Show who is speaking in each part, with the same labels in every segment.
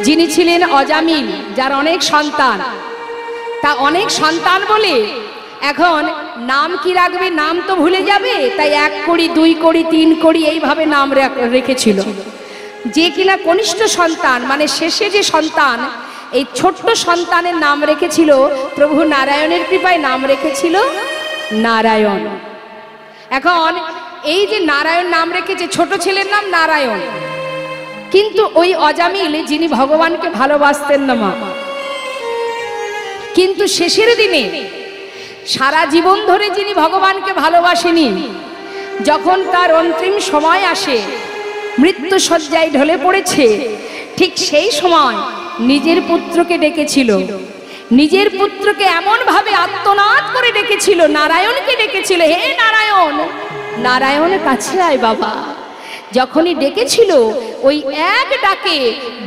Speaker 1: যিনি ছিলেন অজামিল, যার অনেক সন্তান। তা অনেক সন্তান বলে এখন নাম কি রাখবে, নাম তো ভুলে যাবে, তাই 1 কড়ি 2 কড়ি 3 কড়ি এইভাবে নাম রেখেছিল। যে কিনা কনিষ্ঠ সন্তান, মানে শেষে যে সন্তান, এই ছোট্ট সন্তানের নাম রেখেছিল প্রভু নারায়ণের কৃপায় নাম রেখেছিল নারায়ণ। এখন এই যে নারায়ণ নাম রেখেছে, ছোট ছেলের নাম নারায়ণ, কিন্তু ওই অজামিল যিনি ভগবানকে ভালোবাসতেন না মা, কিন্তু শেষের দিনে সারা জীবন ধরে যিনি ভগবানকে ভালোবাসেনি, যখন তার অন্তিম সময় আসে, মৃত্যু শয্যায় ঢলে পড়েছে, ঠিক সেই সময় নিজের পুত্রকে ডেকেছিল। নিজের পুত্রকে এমন ভাবে আত্মনাদ করে ডেকেছিল, নারায়ণকে ডেকেছিল, হে নারায়ণ, নারায়ণ কাছে আয় বাবা। যখনই ডেকেছিল, ওই এক ডাকে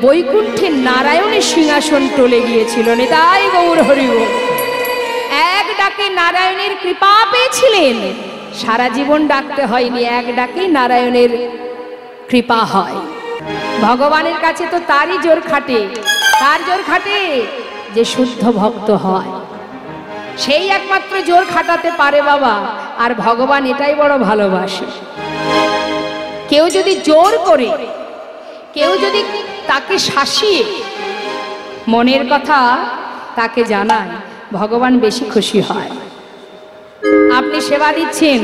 Speaker 1: বৈকুণ্ঠে নারায়ণের সিংহাসন টলে গিয়েছিল। নিতাই গৌর হরি বল। এক ডাকে নারায়ণের কৃপা পেয়েছিলেন, সারা জীবন ডাকতে হয়নি, এক ডাকে নারায়ণের কৃপা হয়। ভগবানের কাছে তো তারই জোর খাটে। তার জোর খাটে যে শুদ্ধ ভক্ত হয়, সেই একমাত্র জোর খাটাতে পারে বাবা। আর ভগবান এটাই বড় ভালোবাসে। কেউ যদি জোর করে, কেউ যদি তাকে শাসিয়ে মনের কথা তাকে জানায়, ভগবান বেশি খুশি হয়। আপনি সেবা দিচ্ছেন,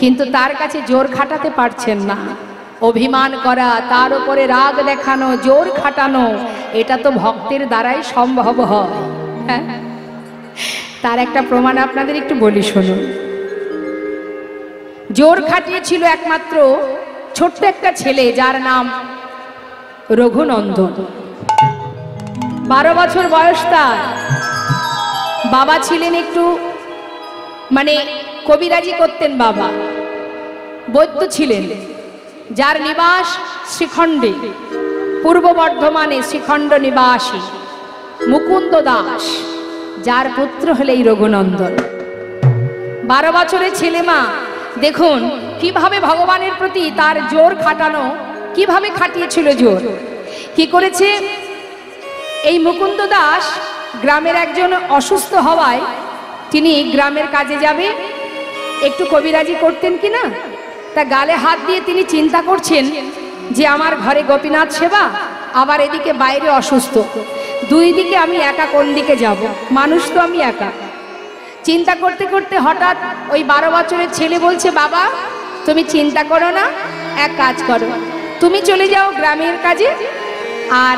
Speaker 1: কিন্তু তার কাছে জোর খাটাতে পারছেন না, অভিমান করা, তার উপরে রাগ দেখানো, জোর খাটানো, এটা তো ভক্তের দ্বারাই সম্ভব হয়। হ্যাঁ, তার একটা প্রমাণ আপনাদের একটু বলি শুনুন। জোর খাটিয়েছিল একমাত্র ছোট্ট একটা ছেলে, যার নাম রঘুনন্দন। 12 বছর বয়স তার। বাবা ছিলেন একটু মানে কবিরাজি করতেন বাবা, বৈদ্য ছিলেন, যার নিবাস শ্রীখণ্ডে, পূর্ব বর্ধমানে শ্রীখণ্ড নিবাসী মুকুন্দ দাস, যার পুত্র হলে এই রঘুনন্দন। 12 বছরের ছেলে মা, দেখুন কিভাবে ভগবানের প্রতি তার জোর খাটানো, কিভাবে খাটিয়েছিল জোর। কি করেছে, এই মুকুন্দ দাস গ্রামের একজন অসুস্থ হওয়ায় তিনি গ্রামের কাজে যাবে, একটু কবিরাজি করতেন কিনা, তা গালে হাত দিয়ে তিনি চিন্তা করছেন যে আমার ঘরে গোপীনাথ সেবা, আবার এদিকে বাইরে অসুস্থ, দুই দিকে আমি একা কোন দিকে যাব, মানুষ তো আমি একা। চিন্তা করতে করতে হঠাৎ ওই 12 বছরের ছেলে বলছে, বাবা তুমি চিন্তা করো না, এক কাজ করো, তুমি চলে যাও গ্রামের কাজে, আর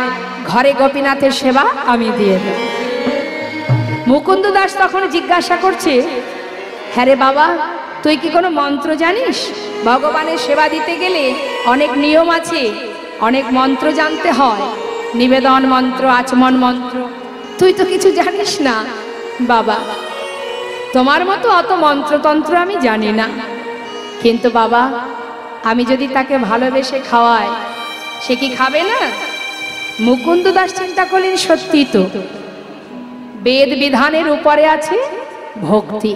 Speaker 1: ঘরে গোপীনাথের সেবা আমি দিয়ে দেব। মুকুন্দ দাস তখন জিজ্ঞাসা করছে, হ্যাঁ রে বাবা, তুই কি কোনো মন্ত্র জানিস? ভগবানের সেবা দিতে গেলে অনেক নিয়ম আছে, অনেক মন্ত্র জানতে হয়, নিবেদন মন্ত্র, আচমন মন্ত্র, তুই তো কিছু জানিস না। বাবা তোমার মতো অত মন্ত্রতন্ত্র আমি জানি না, কিন্তু বাবা আমি যদি তাকে ভালোবেসে খাওয়াই, সে কি খাবে না? মুকুন্দ দাস চিন্তা করলেন, সত্যি তো, বেদ বিধানের উপরে আছে ভক্তি।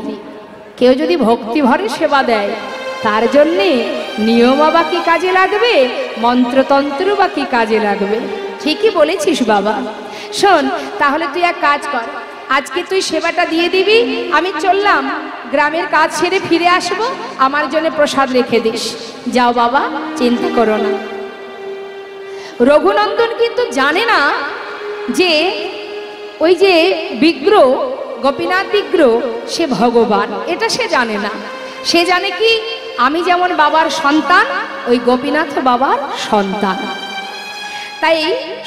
Speaker 1: কেউ যদি ভক্তি ভরে সেবা দেয়, তার জন্যে নিয়ম বা কি কাজে লাগবে, মন্ত্রতন্ত্র বা কি কাজে লাগবে? ঠিকই বলেছিস বাবা। শোন, তাহলে তুই এক কাজ কর, আজকে তুই সেবাটা দিয়ে দিবি, আমি চললাম, গ্রামের কাজ ছেড়ে ফিরে আসবো, আমার জন্য প্রসাদ রেখে দিস। যাও বাবা, চিন্তা করো না। রঘুনন্দন কিন্তু জানে না যে ওই যে বিগ্রহ, গোপীনাথ বিগ্রহ, সে ভগবান, এটা সে জানে না। সে জানে কি, আমি যেমন বাবার সন্তান, ওই গোপীনাথ বাবার সন্তান। তাই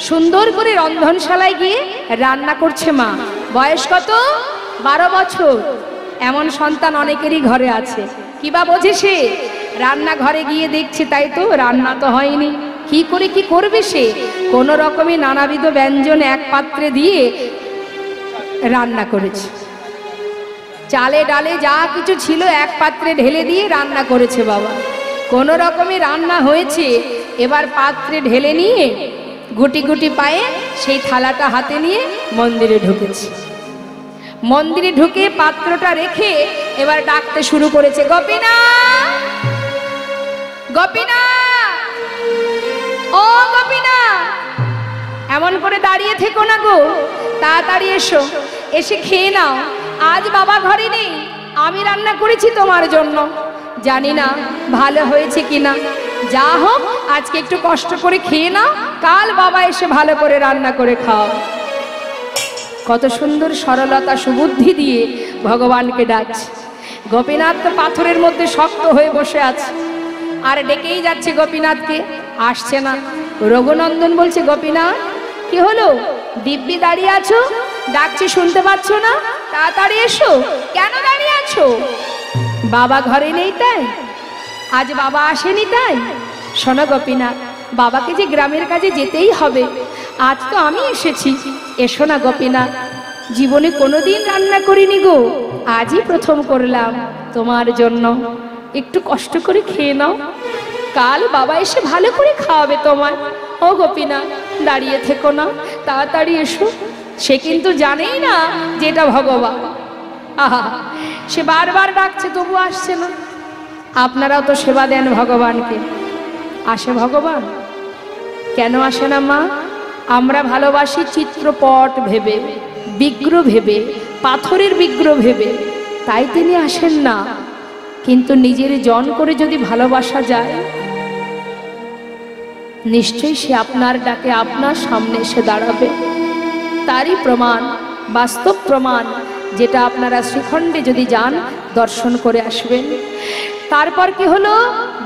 Speaker 1: সুন্দর করে রন্ধনশালায় গিয়ে রান্না করছে মা। বয়স কত? 12 বছর। এমন সন্তান অনেকেরই ঘরে আছে। কি বা বোঝে সে? রান্নাঘরে গিয়ে দেখছে, তাই তো রান্না তো হয়নি, কি করে কি করবে সে? কোনো রকমে নানাবিধ ব্যঞ্জন এক পাত্রে দিয়ে রান্না করেছে। চালে ডালে যা কিছু ছিল এক পাত্রে ঢেলে দিয়ে রান্না করেছে বাবা। কোনো রকমে রান্না হয়েছে, এবার পাত্রে ঢেলে নিয়ে গুটি গুটি পায়ে সেই থালাটা হাতে নিয়ে মন্দিরে ঢুকেছে। মন্দিরে ঢুকে পাত্রটা রেখে এবার ডাকতে শুরু করেছে, গোপীনাথ, গোপীনাথ, ও গোপীনাথ। এমন করে দাঁড়িয়ে থেকো না গো, তাড়াতাড়ি এসো, এসে খেয়ে নাও। আজ বাবা ঘরে নেই, আমি রান্না করেছি তোমার জন্য। জানি না ভালো হয়েছে কিনা, যা হোক আজকে একটু কষ্ট করে খেয়ে নাও, কাল বাবা এসে ভালো করে রান্না করে খাও। কত সুন্দর সরলতা সুবুদ্ধি দিয়ে ভগবানকে ডাকছে। গোপীনাথ তো পাথরের মধ্যে শক্ত হয়ে বসে আছে, আর ডেকেই যাচ্ছে গোপীনাথকে, আসছে না। রঘুনন্দন বলছে, গোপীনাথ কি হলো, দিব্যি দাঁড়িয়ে আছো, ডাকছি শুনতে পাচ্ছ না? তাড়াতাড়ি এসো। কেন দাঁড়িয়ে আছো? বাবা ঘরে নেই তাই? আজ বাবা আসেনি তাই? শোনো গোপীনাথ, বাবাকে যে গ্রামের কাজে যেতেই হবে, আজ তো আমি এসেছি। এসো না গোপীনাথ, জীবনে কোনোদিন রান্না করিনি গো, আজই প্রথম করলাম তোমার জন্য, একটু কষ্ট করে খেয়ে নাও, কাল বাবা এসে ভালো করে খাওয়াবে তোমায়। ও গোপীনাথ, দাঁড়িয়ে থেকো না, তাড়াতাড়ি এসো। সে কিন্তু জানেই না যে এটা ভগবান। আহা, সে বারবার ডাকছে তবু আসছে না। আপনারাও তো সেবা দেন ভগবানকে, আসে ভগবান? কেন আসে না মা? আমরা ভালোবাসি চিত্রপট ভেবে, বিগ্রহ ভেবে, পাথরের বিগ্রহ ভেবে, তাই তিনি আসেন না। কিন্তু নিজের জন করে যদি ভালোবাসা যায়, নিশ্চয়ই সে আপনার ডাকে আপনার সামনে এসে দাঁড়াবে। তারই প্রমাণ, বাস্তব প্রমাণ, যেটা আপনারা শ্রীখণ্ডে যদি যান দর্শন করে আসবেন। তারপর কি হলো?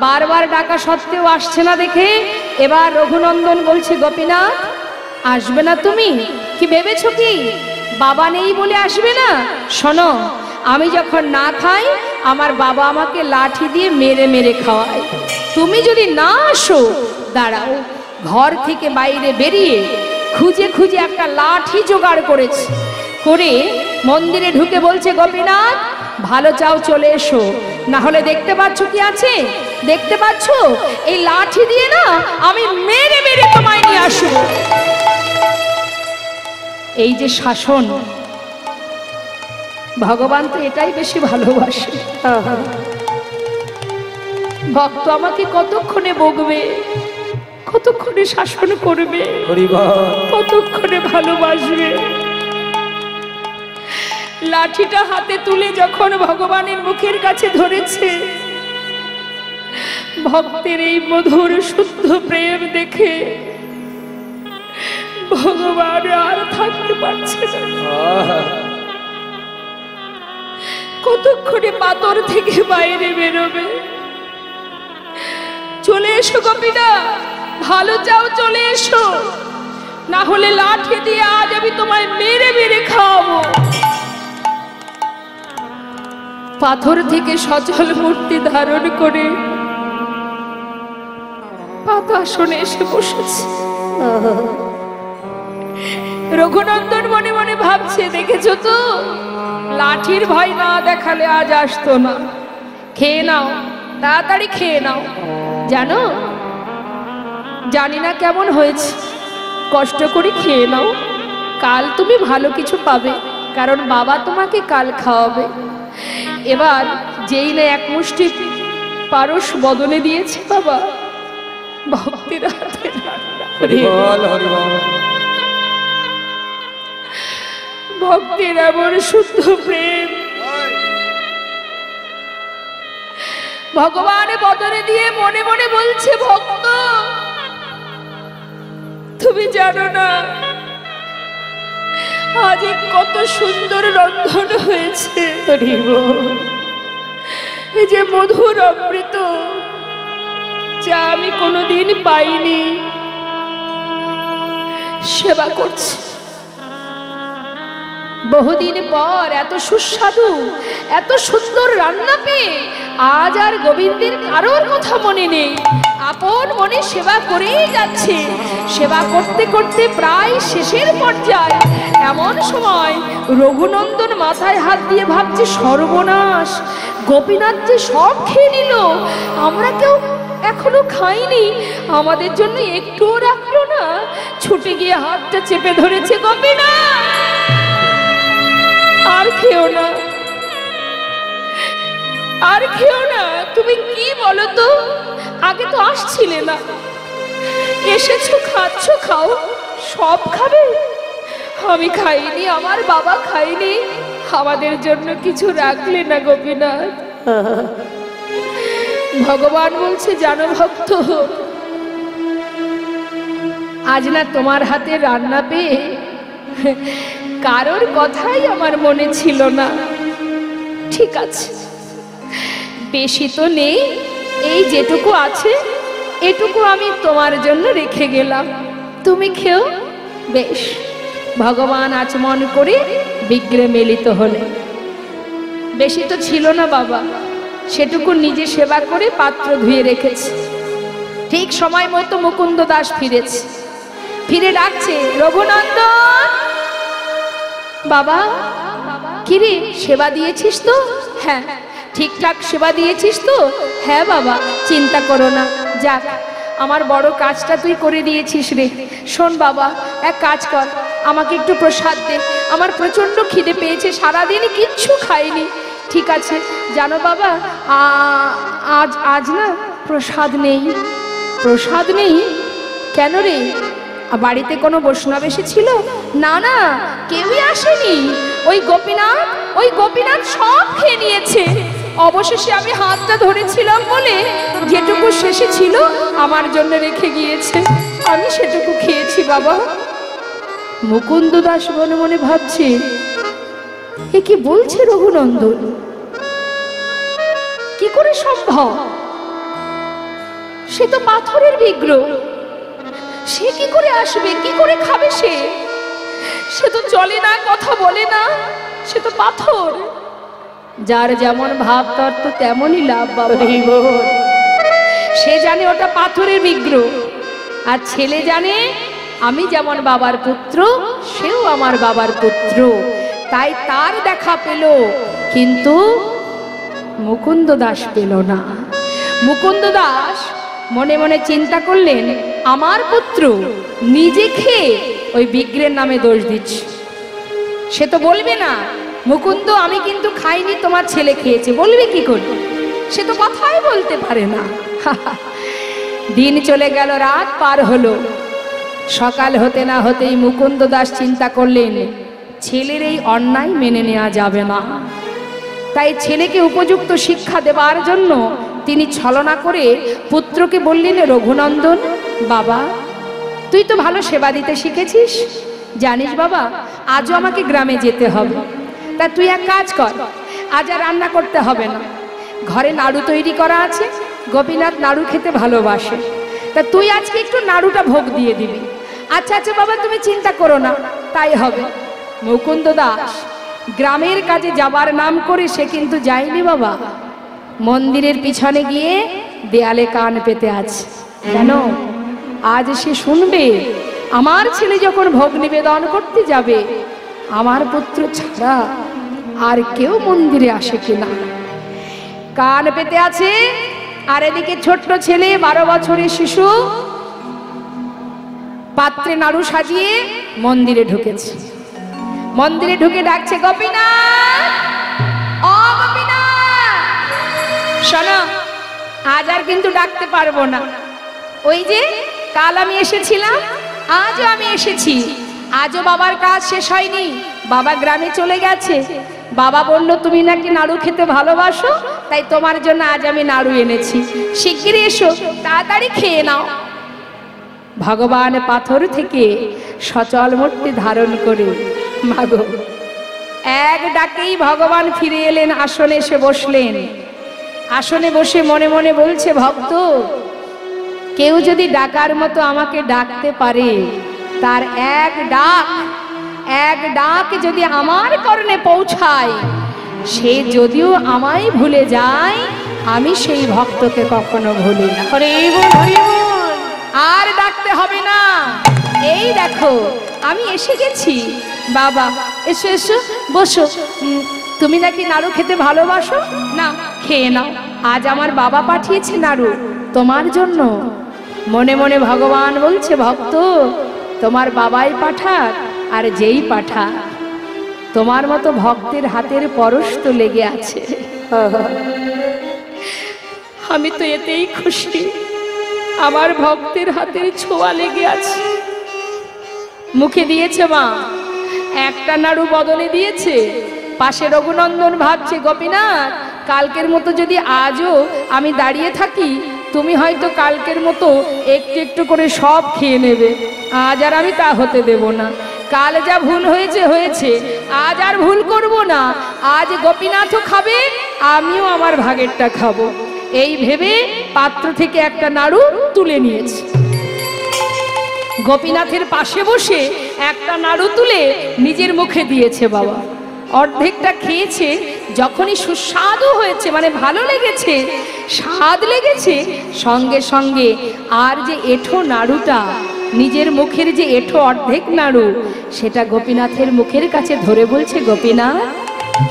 Speaker 1: বারবার ডাকা সত্ত্বেও আসছে না দেখে এবার রঘুনন্দন বলছে, গোপীনাথ আসবে না তুমি? কি ভেবেছ কি বাবা নেই বলে আসবে না? শোনো, আমি যখন না খাই আমার বাবা আমাকে লাঠি দিয়ে মেরে মেরে খাওয়ায়। তুমি যদি না আসো, দাঁড়াও, ঘর থেকে বাইরে বেরিয়ে খুঁজে খুঁজে একটা লাঠি জোগাড় করেছে, করে মন্দিরে ঢুকে বলছে, গোপীনাথ ভালো চাও চলে এসো, না হলে দেখতে পাচ্ছ কি আছে? দেখতে পাচ্ছ এই লাঠি দিয়ে না আমি মেরে মেরে তোমায় নিয়ে আসবো। এই যে শাসন, ভগবান তো এটাই বেশি ভালোবাসে। ভক্ত আমাকে কতক্ষণে বকবে, কতক্ষণে শাসন করবে, কতক্ষণে ভালোবাসবে। লাঠিটা হাতে তুলে যখন ভগবানের মুখের কাছে ধরেছে, ভক্তের এই মধুর শুদ্ধ প্রেম দেখে ভগবান আর থাকতে পারছে না। কতক্ষণে পাথর থেকে বাইরে বেরোবে। চলে এসো গোপীনাথ, ভালো চাও চলে এসো, না হলে লাঠি দিয়ে আজ আমি তোমায় মেরে মেরে খাওয়াবো। পাথর থেকে সচল মূর্তি ধারণ করে পাতাসনে এসে বসেছে। রঘুনন্দন মনে মনে ভাবছে, দেখেছো তো, লাঠির ভয় না দেখালে আজ আসতো না। খেয়ে নাও, তাড়াতাড়ি খেয়ে নাও। জানো, জানি না কেমন হয়েছে, কষ্ট করে খেয়ে নাও, কাল তুমি ভালো কিছু পাবে, কারণ বাবা তোমাকে কাল খাওয়াবে। এবার যেই না এক মুষ্টি পারস বদনে দিয়েছে বাবা, ভক্তির হাতে ভক্তির এমন শুদ্ধ প্রেম ভগবান বদনে দিয়ে মনে মনে বলছে, ভক্ত তুমি জানো না আজ কত সুন্দর রন্ধন হয়েছে, এই যে মধুর অমৃত, যা আমি কোনোদিন পাইনি। সেবা করছি, বহুদিন পর এত সুস্বাদু এত সুন্দর রান্না পেয়ে আজ আর গোবিন্দের কারোর কথা মনে নেই, আপন মনে সেবা করেই যাচ্ছে। সেবা করতে করতে প্রায় শেষের পর্যায়ে এমন সময় রঘুনন্দন মাথায় হাত দিয়ে ভাবছে, সর্বনাশ, গোপীনাথ যে সব খেয়ে নিল, আমরা কেউ এখনো খাইনি, আমাদের জন্য একটুও রাখলো না। ছুটে গিয়ে হাতটা চেপে ধরেছে, গোপীনাথ আর খেও না, আর খেও না। তুমি কি বলো তো, আগে তো আসছিলে না, এসেছো খাচ্ছ খাও, সব খাবে? আমি খাইনি, আমার বাবা খাইনি, আমাদের জন্য কিছু রাখলে না গোপীনাথ? ভগবান বলছে, জানো ভক্ত, আজ না তোমার হাতে রান্না পেয়ে কারোর কথাই আমার মনে ছিল না। ঠিক আছে, বেশি তো নেই, এই যেটুকু আছে এটুকু আমি তোমার জন্য রেখে গেলাম, তুমি খেও। বেশ। ভগবান আচমন করে বিগ্রে মিলিত হলেন। বেশি তো ছিল না বাবা, সেটুকু নিজে সেবা করে পাত্র ধুয়ে রেখেছে। ঠিক সময় মতো মুকুন্দ দাস ফিরেছে, ফিরে ডাকছে, রঘুনন্দন। বাবা, কিরে, সেবা দিয়েছিস তো? হ্যাঁ। ঠিকঠাক সেবা দিয়েছিস তো? হ্যাঁ বাবা, চিন্তা করো না। যাক, আমার বড় কাজটা তুই করে দিয়েছিস রে। শোন বাবা, এক কাজ কর, আমাকে একটু প্রসাদ দে, আমার প্রচন্ড খিদে পেয়েছে, সারাদিন কিচ্ছু খাইনি। ঠিক আছে, জানো বাবা, আজ না প্রসাদ নেই। প্রসাদ নেই? কেন রে, বাড়িতে কোনো বৈষ্ণব এসেছিল? না না, কেউই আসেনি। ওই গোপীনাথ সব খেয়ে নিয়েছে। অবশেষে আমি হাতটা ধরেছিলাম বলে যেটুকু শেষে ছিল আমার জন্য রেখে গিয়েছে, আমি সেটুকু খেয়েছি বাবা। মুকুন্দ দাস মনে মনে ভাবছে, এ কি বলছে রঘুনন্দন? কি করে সম্ভব? সে তো পাথরের বিগ্রহ, সে কি করে আসবে, কি করে খাবে? সে তো চলে না, কথা বলে না, সে তো পাথর। যার যেমন ভাব তার তো তেমনই লাভ বাবা। সে জানে ওটা পাথরের বিগ্রহ, আর ছেলে জানে আমি যেমন বাবার পুত্র, সেও আমার বাবার পুত্র, তাই তার দেখা পেল, কিন্তু মুকুন্দ দাস পেল না। মুকুন্দ দাস মনে মনে চিন্তা করলেন, আমার পুত্র নিজে খেয়ে ওই বিগ্রহের নামে দোষ দিচ্ছে। সে তো বলবে না, মুকুন্দ আমি কিন্তু খাইনি, তোমার ছেলে খেয়েছে, বলবে কি করে? সে তো কথাই বলতে পারে না। দিন চলে গেল, রাত পার হলো। সকাল হতে না হতেই মুকুন্দ দাস চিন্তা করলেন, ছেলের এই অন্যায় মেনে নেওয়া যাবে না। তাই ছেলেকে উপযুক্ত শিক্ষা দেবার জন্য তিনি ছলনা করে পুত্রকে বললেন, রঘুনন্দন বাবা, তুই তো ভালো সেবা দিতে শিখেছিস, জানিস বাবা, আজও আমাকে গ্রামে যেতে হবে। তা তুই এক কাজ কর, আজ আর রান্না করতে হবে না, ঘরে নাড়ু তৈরি করা আছে, গোপীনাথ নাড়ু খেতে ভালোবাসে, তা তুই আজকে একটু নাড়ুটা ভোগ দিয়ে দিবি। আচ্ছা আচ্ছা বাবা, তুমি চিন্তা করো না, তাই হবে। মুকুন্দ দাস গ্রামের কাজে যাবার নাম করে সে কিন্তু যায়নি বাবা, মন্দিরের পিছনে গিয়ে দেয়ালে কান পেতে আছে। কেন? আজ সে শুনবে আমার ছেলে যখন ভোগ নিবেদন করতে যাবে, আমার পুত্র ছাড়া আর কেউ মন্দিরে আসে কিনা। কান পেতে আছে, আর এদিকে ছোট্ট ছেলে 12 বছরের শিশু পাত্রে নাড়ু সাজিয়ে মন্দিরে ঢুকেছে। মন্দিরে ঢুকে ডাকছে, গোপীনাথ, ও গোপীনাথ। শোনো, আজ আর কিন্তু ডাকতে পারবো না। ওই যে কাল আমি এসেছিলাম, আজও আমি এসেছি, আজও বাবার কাজ শেষ হয়নি, বাবা গ্রামে চলে গেছে। বাবা বলল তুমি নাকি নাড়ু খেতে ভালোবাসো, তাই তোমার জন্য আজ আমি নাড়ু এনেছি, শিগগিরই এসো, তাড়াতাড়ি খেয়ে নাও। ভগবান পাথর থেকে সচল মূর্তি ধারণ করে, মাগো, এক ডাকেই ভগবান ফিরে এলেন, আসনে এসে বসলেন। আসনে বসে মনে মনে বলছে, ভক্ত, কেউ যদি ডাকার মতো আমাকে ডাকতে পারে, তার এক ডাক যদি আমার কর্ণে পৌঁছায়, সে যদিও আমায় ভুলে যায়, আমি সেই ভক্তকে কখনো ভুলি না। আর ডাকতে হবে না, এই দেখো আমি এসে গেছি। বাবা এসো এসো, বসো। তুমি নাকি নাড়ু খেতে ভালোবাসো, না খেয়ে নাও, আজ আমার বাবা পাঠিয়েছে নাড়ু তোমার জন্য। মনে মনে ভগবান বলছে, ভক্ত, তোমার বাবাই পাঠাক আর যেই পাঠাক, তোমার মতো ভক্তের হাতের পরশ তো লেগে আছে। আমি তো এতেই খুশি, আমার ভক্তের হাতের ছোঁয়া লেগে আছে। মুখে দিয়েছে মা, একটা নাড়ু বদলে দিয়েছে। পাশে রঘুনন্দন ভাবছে, গোপীনাথ কালকের মতো যদি আজও আমি দাঁড়িয়ে থাকি, তুমি হয়তো কালকের মতো একটু একটু করে সব খেয়ে নেবে। আজ আর আমি তা হতে দেব না। কাল যা ভুল হয়েছে হয়েছে, আজ আর ভুল করব না। আজ গোপীনাথও খাবে, আমিও আমার ভাগেরটা খাবো। এই ভেবে পাত্র থেকে একটা নাড়ু তুলে নিয়েছে। গোপীনাথের পাশে বসে একটা নাড়ু তুলে নিজের মুখে দিয়েছে। বাবা অর্ধেকটা খেয়েছে। যখনই সুস্বাদু হয়েছে, মানে ভালো লেগেছে, স্বাদ লেগেছে, সঙ্গে সঙ্গে আর যে এঁঠো নাড়ুটা, নিজের মুখের যে এঁঠো অর্ধেক নাড়ু, সেটা গোপীনাথের মুখের কাছে ধরে বলছে, গোপীনাথ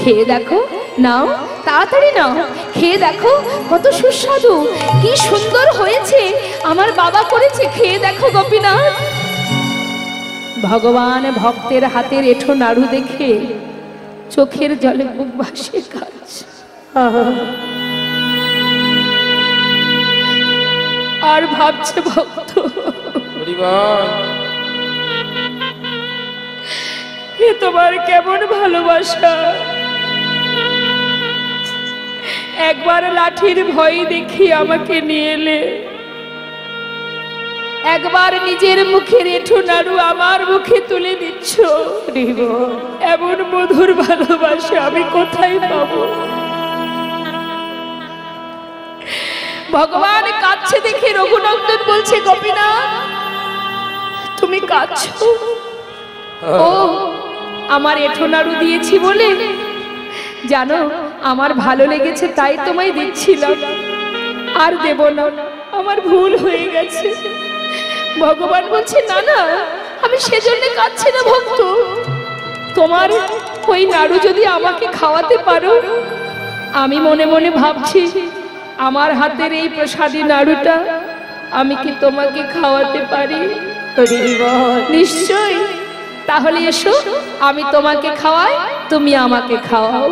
Speaker 1: খেয়ে দেখো, নাও তাড়াতাড়ি নাও, খেয়ে দেখো কত সুস্বাদু, কি সুন্দর হয়েছে, আমার বাবা করেছে, খেয়ে দেখো গোপীনাথ। ভগবান ভক্তের হাতের এঁঠো নাড়ু দেখে চোখের জলে বুক ভাসিয়ে কাঁদছে। আর ভাবছে, ভক্ত এ তোমার কেমন ভালোবাসা। একবার লাঠির ভয় দেখিয়ে আমাকে নিয়ে এলে, একবার নিজের মুখের এঁঠো নাড়ু আমার মুখে তুলে দিচ্ছ। এমন মধুর ভালোবাসা আমি কোথায় পাবো? ভগবান কাঁদছে দেখে রঘুনন্দন বলছে, গোপীনাথ তুমি কাঁদছো? ও আমার এঁঠো নাড়ু দিয়েছি বলে? জানো আমার ভালো লেগেছে তাই তোমায় দিচ্ছিলাম, আর দেব না, আমার ভুল হয়ে গেছে। ভগবান বলছে, না না আমি সেজন্য কাঁদছি না ভক্ত, তোমার ওই নাড়ু যদি আমাকে খাওয়াতে পারো। আমি মনে মনে ভাবছি, আমার হাতের এই প্রসাদী নাড়ুটা আমি কি তোমাকে খাওয়াতে পারি? নিশ্চয়, তাহলে এসো আমি তোমাকে খাওয়াই, তুমি আমাকে খাওয়াও।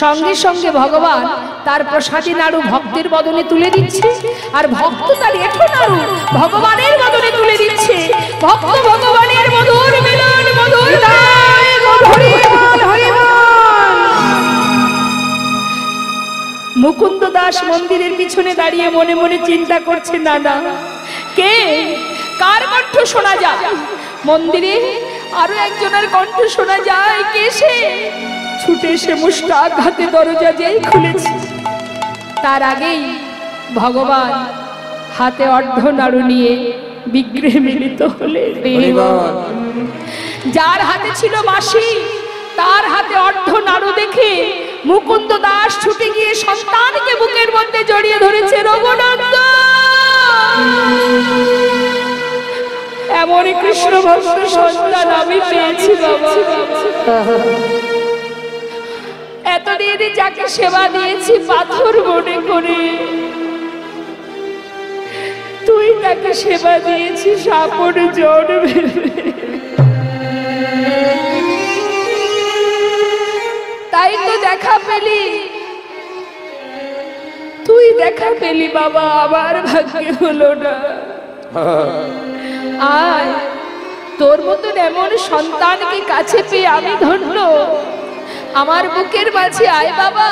Speaker 1: সঙ্গে সঙ্গে ভগবান তার প্রসাদী নাড়ু ভক্তের বদনে তুলে দিচ্ছে, আর ভক্ত তার এঁঠো নাড়ু ভগবানের বদনে তুলে দিচ্ছে। ভক্ত ভগবানের মধুর মিলন, মধুর গায়, হরি বল, হরি বল। মুকুন্দ দাস মন্দিরের পিছনে দাঁড়িয়ে মনে মনে চিন্তা করছে, না না কে, কার কণ্ঠ শোনা যায়? মন্দিরে আরো একজনের কণ্ঠ শোনা যায়, কে সে? ছুটে এসে মুষ্টাক হাতে দরজা যেই খুলেছে, তার আগেই ভগবান হাতে অর্ধ নাড়ু নিয়ে বিগ্রহে মিলিত হলেন। যার হাতে ছিল বাঁশি, তার হাতে অর্ধ নাড়ু দেখে মুকুন্দ দাস ছুটে গিয়ে সন্তানকে বুকের মধ্যে জড়িয়ে ধরেছে। রঘুনন্দন, এমনই কৃষ্ণ ভক্ত সন্তান আমি পেয়েছি বাবা। এতদিন যাকে সেবা দিয়েছি পাথর মনে করে, তুই তাকে সেবা দিয়েছিস আপন জন ভেবে। তাই তো দেখা পেলি, তুই দেখা পেলি বাবা, আমার ভাগ্যে হলো না। আয়, তোর মতন এমন সন্তানকে কাছে পেয়ে আমি ধন্য। আমার বুকের মাঝে আয় বাবা,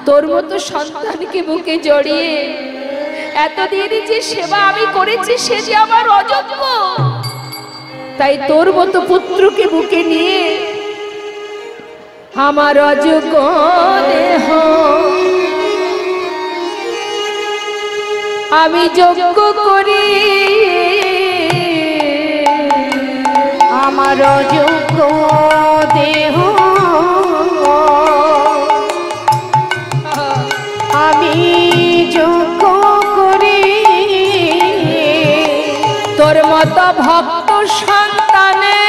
Speaker 1: তোর মতো সন্তানকে বুকে জড়িয়ে এতদিন যে সেবা আমি করেছি সে যে আমার অযোগ্য, তাই তোর মতো পুত্রকে বুকে নিয়ে আমার অযোগ্য দেহ আমি যোগ্য করি, আমার অযোগ্য দেহ আমি যোগ্য করি, তোর মতো ভক্ত সন্তানে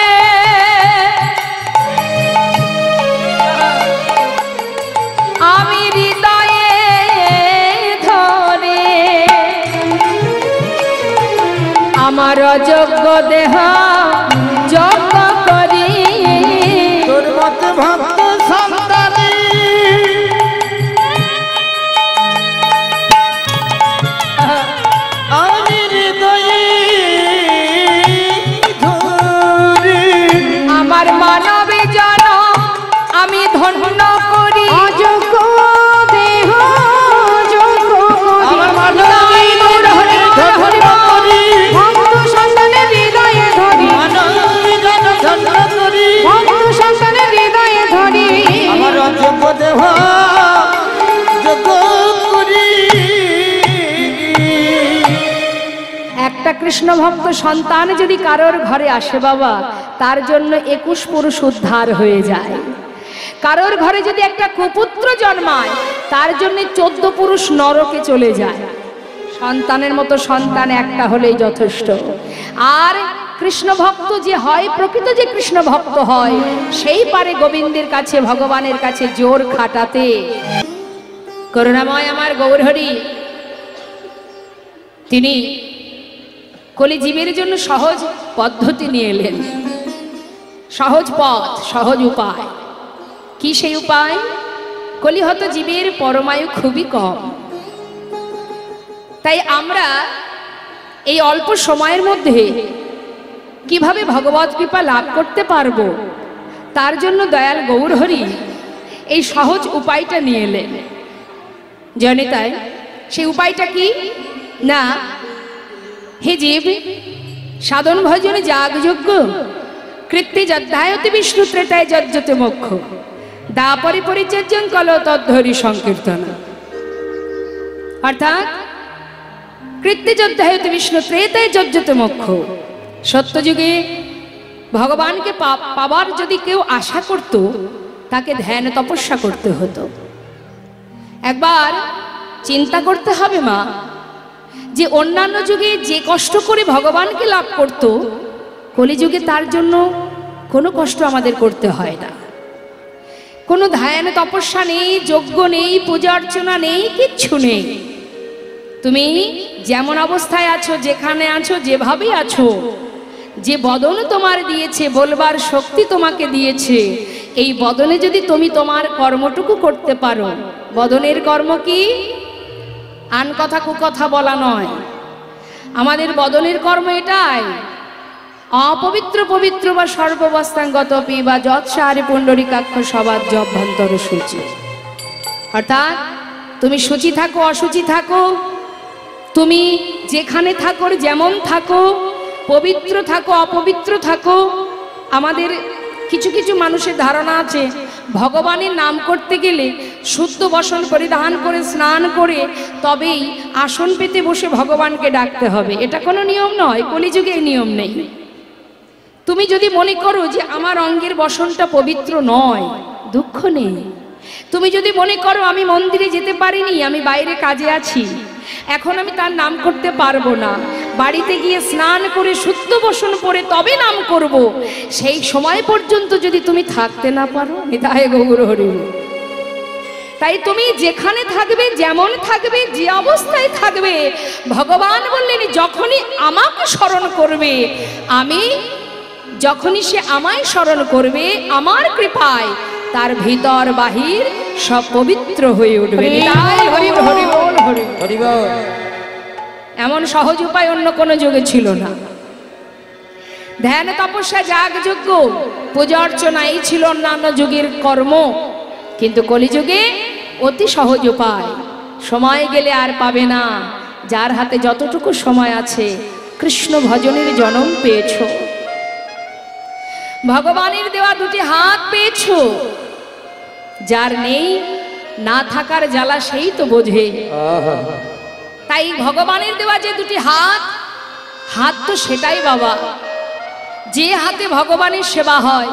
Speaker 1: আমি হৃদয়ে ধরে আমার অযোগ্য দেহ যোগ্য করি,
Speaker 2: তোর মতো ভক্ত সন্তানে আমি হৃদয়ে
Speaker 1: কৃষ্ণ ভক্ত সন্তান যদি কারোর ঘরে আসে বাবা, তার জন্য 21 পুরুষ উদ্ধার হয়ে যায়। কারোর ঘরে যদি একটা কুপুত্র জন্মায়, তার জন্য 14 পুরুষ নরকে চলে যায়। সন্তানের মতো সন্তান একটা হলেই যথেষ্ট। আর কৃষ্ণ ভক্ত যে হয়, প্রকৃত যে কৃষ্ণ ভক্ত হয়, সেই পারে গোবিন্দের কাছে, ভগবানের কাছে জোর খাটাতে। করুণাময় আমার গৌরহরি তিনি কলিজীবের জন্য সহজ পদ্ধতি নিয়ে এলেন, সহজ পথ, সহজ উপায়। কি সেই উপায়? কলিহত জীবের পরমায়ু খুবই কম। তাই আমরা এই অল্প সময়ের মধ্যে কিভাবে ভগবত কৃপা লাভ করতে পারবো, তার জন্য দয়াল গৌরহরি এই সহজ উপায়টা নিয়ে এলেন। জানি তাই সেই উপায়টা কি না, হে জীব, সাধন ভজনে যাগযজ্ঞ কৃত্যে যদ্ধায়তি বিষ্ণু ত্রেতায় যজ্জতে মোক্ষ দাপরি পরিচর্যং কল তদ্ধরি সংকীর্তন। অর্থাৎ কৃত্যে যদ্ধায়তি বিষ্ণু ত্রেতায় যজ্জতে মোক্ষ। সত্যযুগে ভগবানকে পাবার যদি কেউ আশা করত, তাকে ধ্যান তপস্যা করতে হতো। একবার চিন্তা করতে হবে মা, যে অন্যান্য যুগে যে কষ্ট করে ভগবানকে লাভ করত, কলিযুগে তার জন্য কোনো কষ্ট আমাদের করতে হয় না। কোনো ধ্যান তপস্যা নেই, যজ্ঞ নেই, পূজা অর্চনা নেই, কিচ্ছু নেই। তুমি যেমন অবস্থায় আছো, যেখানে আছো, যেভাবেই আছো, যে বদন তোমার দিয়েছে, বলবার শক্তি তোমাকে দিয়েছে, এই বদনে যদি তুমি তোমার কর্মটুকু করতে পারো, বদনের কর্ম কি? আন কথা কুকথা বলা নয়। আমাদের বদনের কর্ম এটাই, অপবিত্র পবিত্র বা সর্ববস্থাঙ্গত পি বা যৎসারে পুণ্ডরিকাক্ষ সবার জভ্যন্তর সূচি। অর্থাৎ তুমি শুচি থাকো, অশুচি থাকো, তুমি যেখানে থাকো, যেমন থাকো, পবিত্র থাকো, অপবিত্র থাকো। আমাদের কিছু কিছু মানুষের ধারণা আছে ভগবানের নাম করতে গেলে শুদ্ধ বসন পরিধান করে স্নান করে তবেই আসন পেতে বসে ভগবানকে ডাকতে হবে। এটা কোনো নিয়ম নয়, কলিযুগে এই নিয়ম নেই। তুমি যদি মনে করো যে আমার অঙ্গের বসনটা পবিত্র নয়, দুঃখ নেই। তুমি যদি মনে করো আমি মন্দিরে যেতে পারিনি, আমি বাইরে কাজে আছি, এখন আমি তার নাম করতে পারবো না, বাড়িতে গিয়ে স্নান করে শুদ্ধ বসন পরে তবে নাম করব, সেই সময় পর্যন্ত যদি তুমি থাকতে না পারো, নিতাই গৌর হরি। তাই তুমি যেখানে থাকবে, যেমন থাকবে, যে অবস্থায় থাকবে, ভগবান বললেন যখনই আমাকে স্মরণ করবে, আমি যখনই সে আমায় স্মরণ করবে, আমার কৃপায় তার ভিতর বাহির সব পবিত্র হয়ে উঠবে। এমন সহজ উপায় অন্য কোনো যুগে ছিল না। ধ্যান তপস্যা যাগযজ্ঞ পূজা অর্চনা এই ছিল অন্যান্য যুগের কর্ম, কিন্তু কলিযুগে অতি সহজ উপায়। সময় গেলে আর পাবে না। যার হাতে যতটুকু সময় আছে, কৃষ্ণ ভজনের জন্ম পেয়েছ, ভগবানের দেওয়া দুটি হাত পেয়েছ। যার নেই, না থাকার জ্বালা সেই তো বোঝে। তাই ভগবানের দেওয়া যে দুটি হাত, হাত তো সেটাই বাবা, যে হাতে ভগবানের সেবা হয়,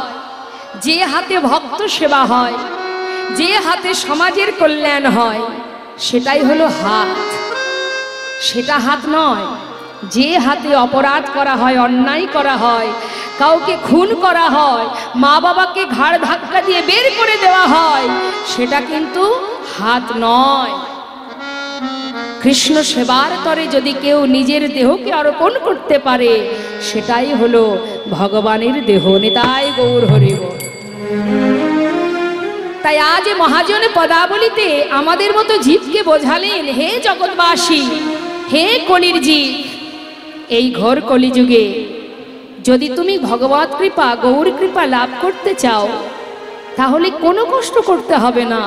Speaker 1: যে হাতে ভক্ত সেবা হয়, যে হাতে সমাজের কল্যাণ হয়, সেটাই হলো হাত। সেটা হাত নয় যে হাতে অপরাধ করা হয়, অন্যায় করা হয়, কাউকে খুন করা হয়, মা বাবাকে ঘাড় ধাক্কা দিয়ে বের করে দেওয়া হয়, সেটা কিন্তু হাত নয়। কৃষ্ণ সেবার তরে যদি কেউ নিজের দেহকে অর্পণ করতে পারে, সেটাই হলো ভগবানের দেহ। নিতাই গৌর হরি বল। তাই আজ মহাজন পদাবলিতে আমাদের মতো জীবকে বোঝালেন, হে জগৎবাসী, হে কলির জীব, এই ঘোর কলিযুগে যদি তুমি ভগবত কৃপা, গৌর কৃপা লাভ করতে চাও, তাহলে কোনো কষ্ট করতে হবে না।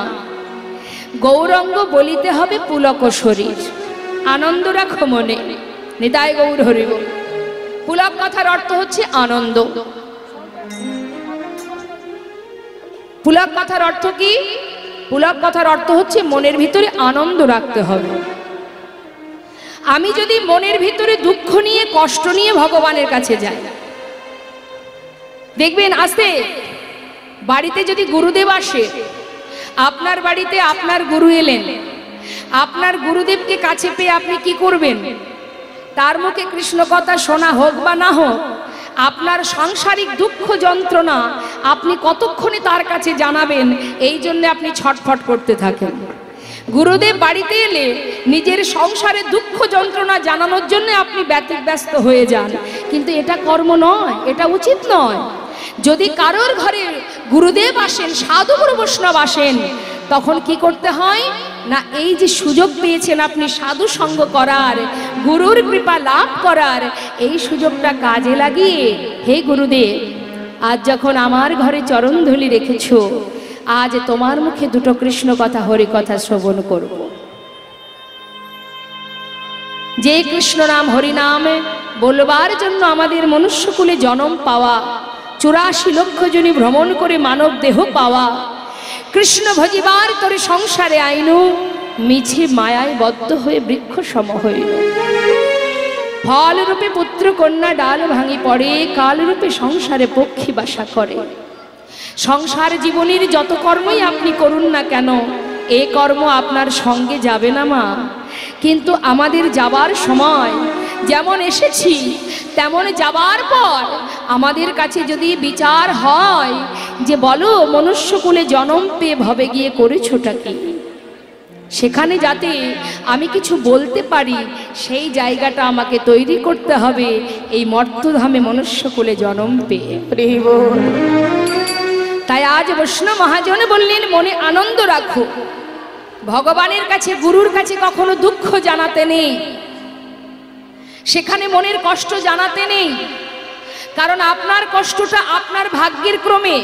Speaker 1: গৌরঙ্গ বলিতে হবে পুলক শরীর, আনন্দ রাখো মনে। নিতাই গৌর হরি বল। পুলক কথার অর্থ হচ্ছে আনন্দ। পুলক কথার অর্থ কি? পুলক কথার অর্থ হচ্ছে মনের ভিতরে আনন্দ রাখতে হবে। আমি যদি মনের ভিতরে দুঃখ নিয়ে কষ্ট নিয়ে ভগবানের কাছে যাই, দেখবেন আসতে বাড়িতে যদি গুরুদেব আসে, আপনার বাড়িতে আপনার গুরু এলেন, আপনার গুরুদেবকে কাছে পেয়ে আপনি কি করবেন? তার মুখে কৃষ্ণ কথা শোনা হোক বা না হোক, আপনার সাংসারিক দুঃখ যন্ত্রণা আপনি কতক্ষণে তার কাছে জানাবেন, এই জন্য আপনি ছটফট করতে থাকেন। গুরুদেব বাড়িতে এলে নিজের সংসারে দুঃখ যন্ত্রণা জানানোর জন্য আপনি ব্যতিব্যস্ত হয়ে যান, কিন্তু এটা কর্ম নয়, এটা উচিত নয়। যদি কারোর ঘরে গুরুদেব আসেন, সাধু গুরু বৈষ্ণব আসেন, তখন কি করতে হয় না, এই যে সুযোগ পেয়েছেন আপনি সাধু সঙ্গ করার, গুরুর কৃপা লাভ করার, এই সুযোগটা কাজে লাগিয়ে, হে গুরুদেব, আজ যখন আমার ঘরে চরণধূলি রেখেছো, আজ তোমার মুখে দুটো কৃষ্ণ কথা হরি কথা শ্রবণ করব। যে কৃষ্ণ নাম হরি নাম বলবার জন্য আমাদের মনুষ্যকুলে জন্ম পাওয়া, 84 লক্ষ জনি ভ্রমণ করে মানব দেহ পাওয়া, কৃষ্ণ ভজিবার তোরে সংসারে আইনু, মিছে মায়ায় বদ্ধ হয়ে বৃক্ষ সম হইল। ফল রূপে পুত্র কন্যা ডাল ভাঙি পড়ে, কাল রূপে সংসারে পক্ষী বাসা করে। সংসার জীবনের যত কর্মই আপনি করুন না কেন, এ কর্ম আপনার সঙ্গে যাবে না মা। কিন্তু আমাদের যাবার সময় যেমন এসেছি, তেমন যাবার পর আমাদের কাছে যদি বিচার হয় যে বলো মনুষ্যকুলে জন্ম পেয়ে ভবে গিয়ে করেছোটা কি, সেখানে যাতে আমি কিছু বলতে পারি, সেই জায়গাটা আমাকে তৈরি করতে হবে এই মর্তধামে মনুষ্যকুলে জন্ম পেয়ে। তাই আজ বৈষ্ণব মহাজন বললেন, মনে আনন্দ রাখো, ভগবানের কাছে গুরুর কাছে কখনো দুঃখ জানাতে নেই, সেখানে মনের কষ্ট জানাতে নেই। কারণ আপনার কষ্টটা আপনার ভাগ্যের ক্রমে।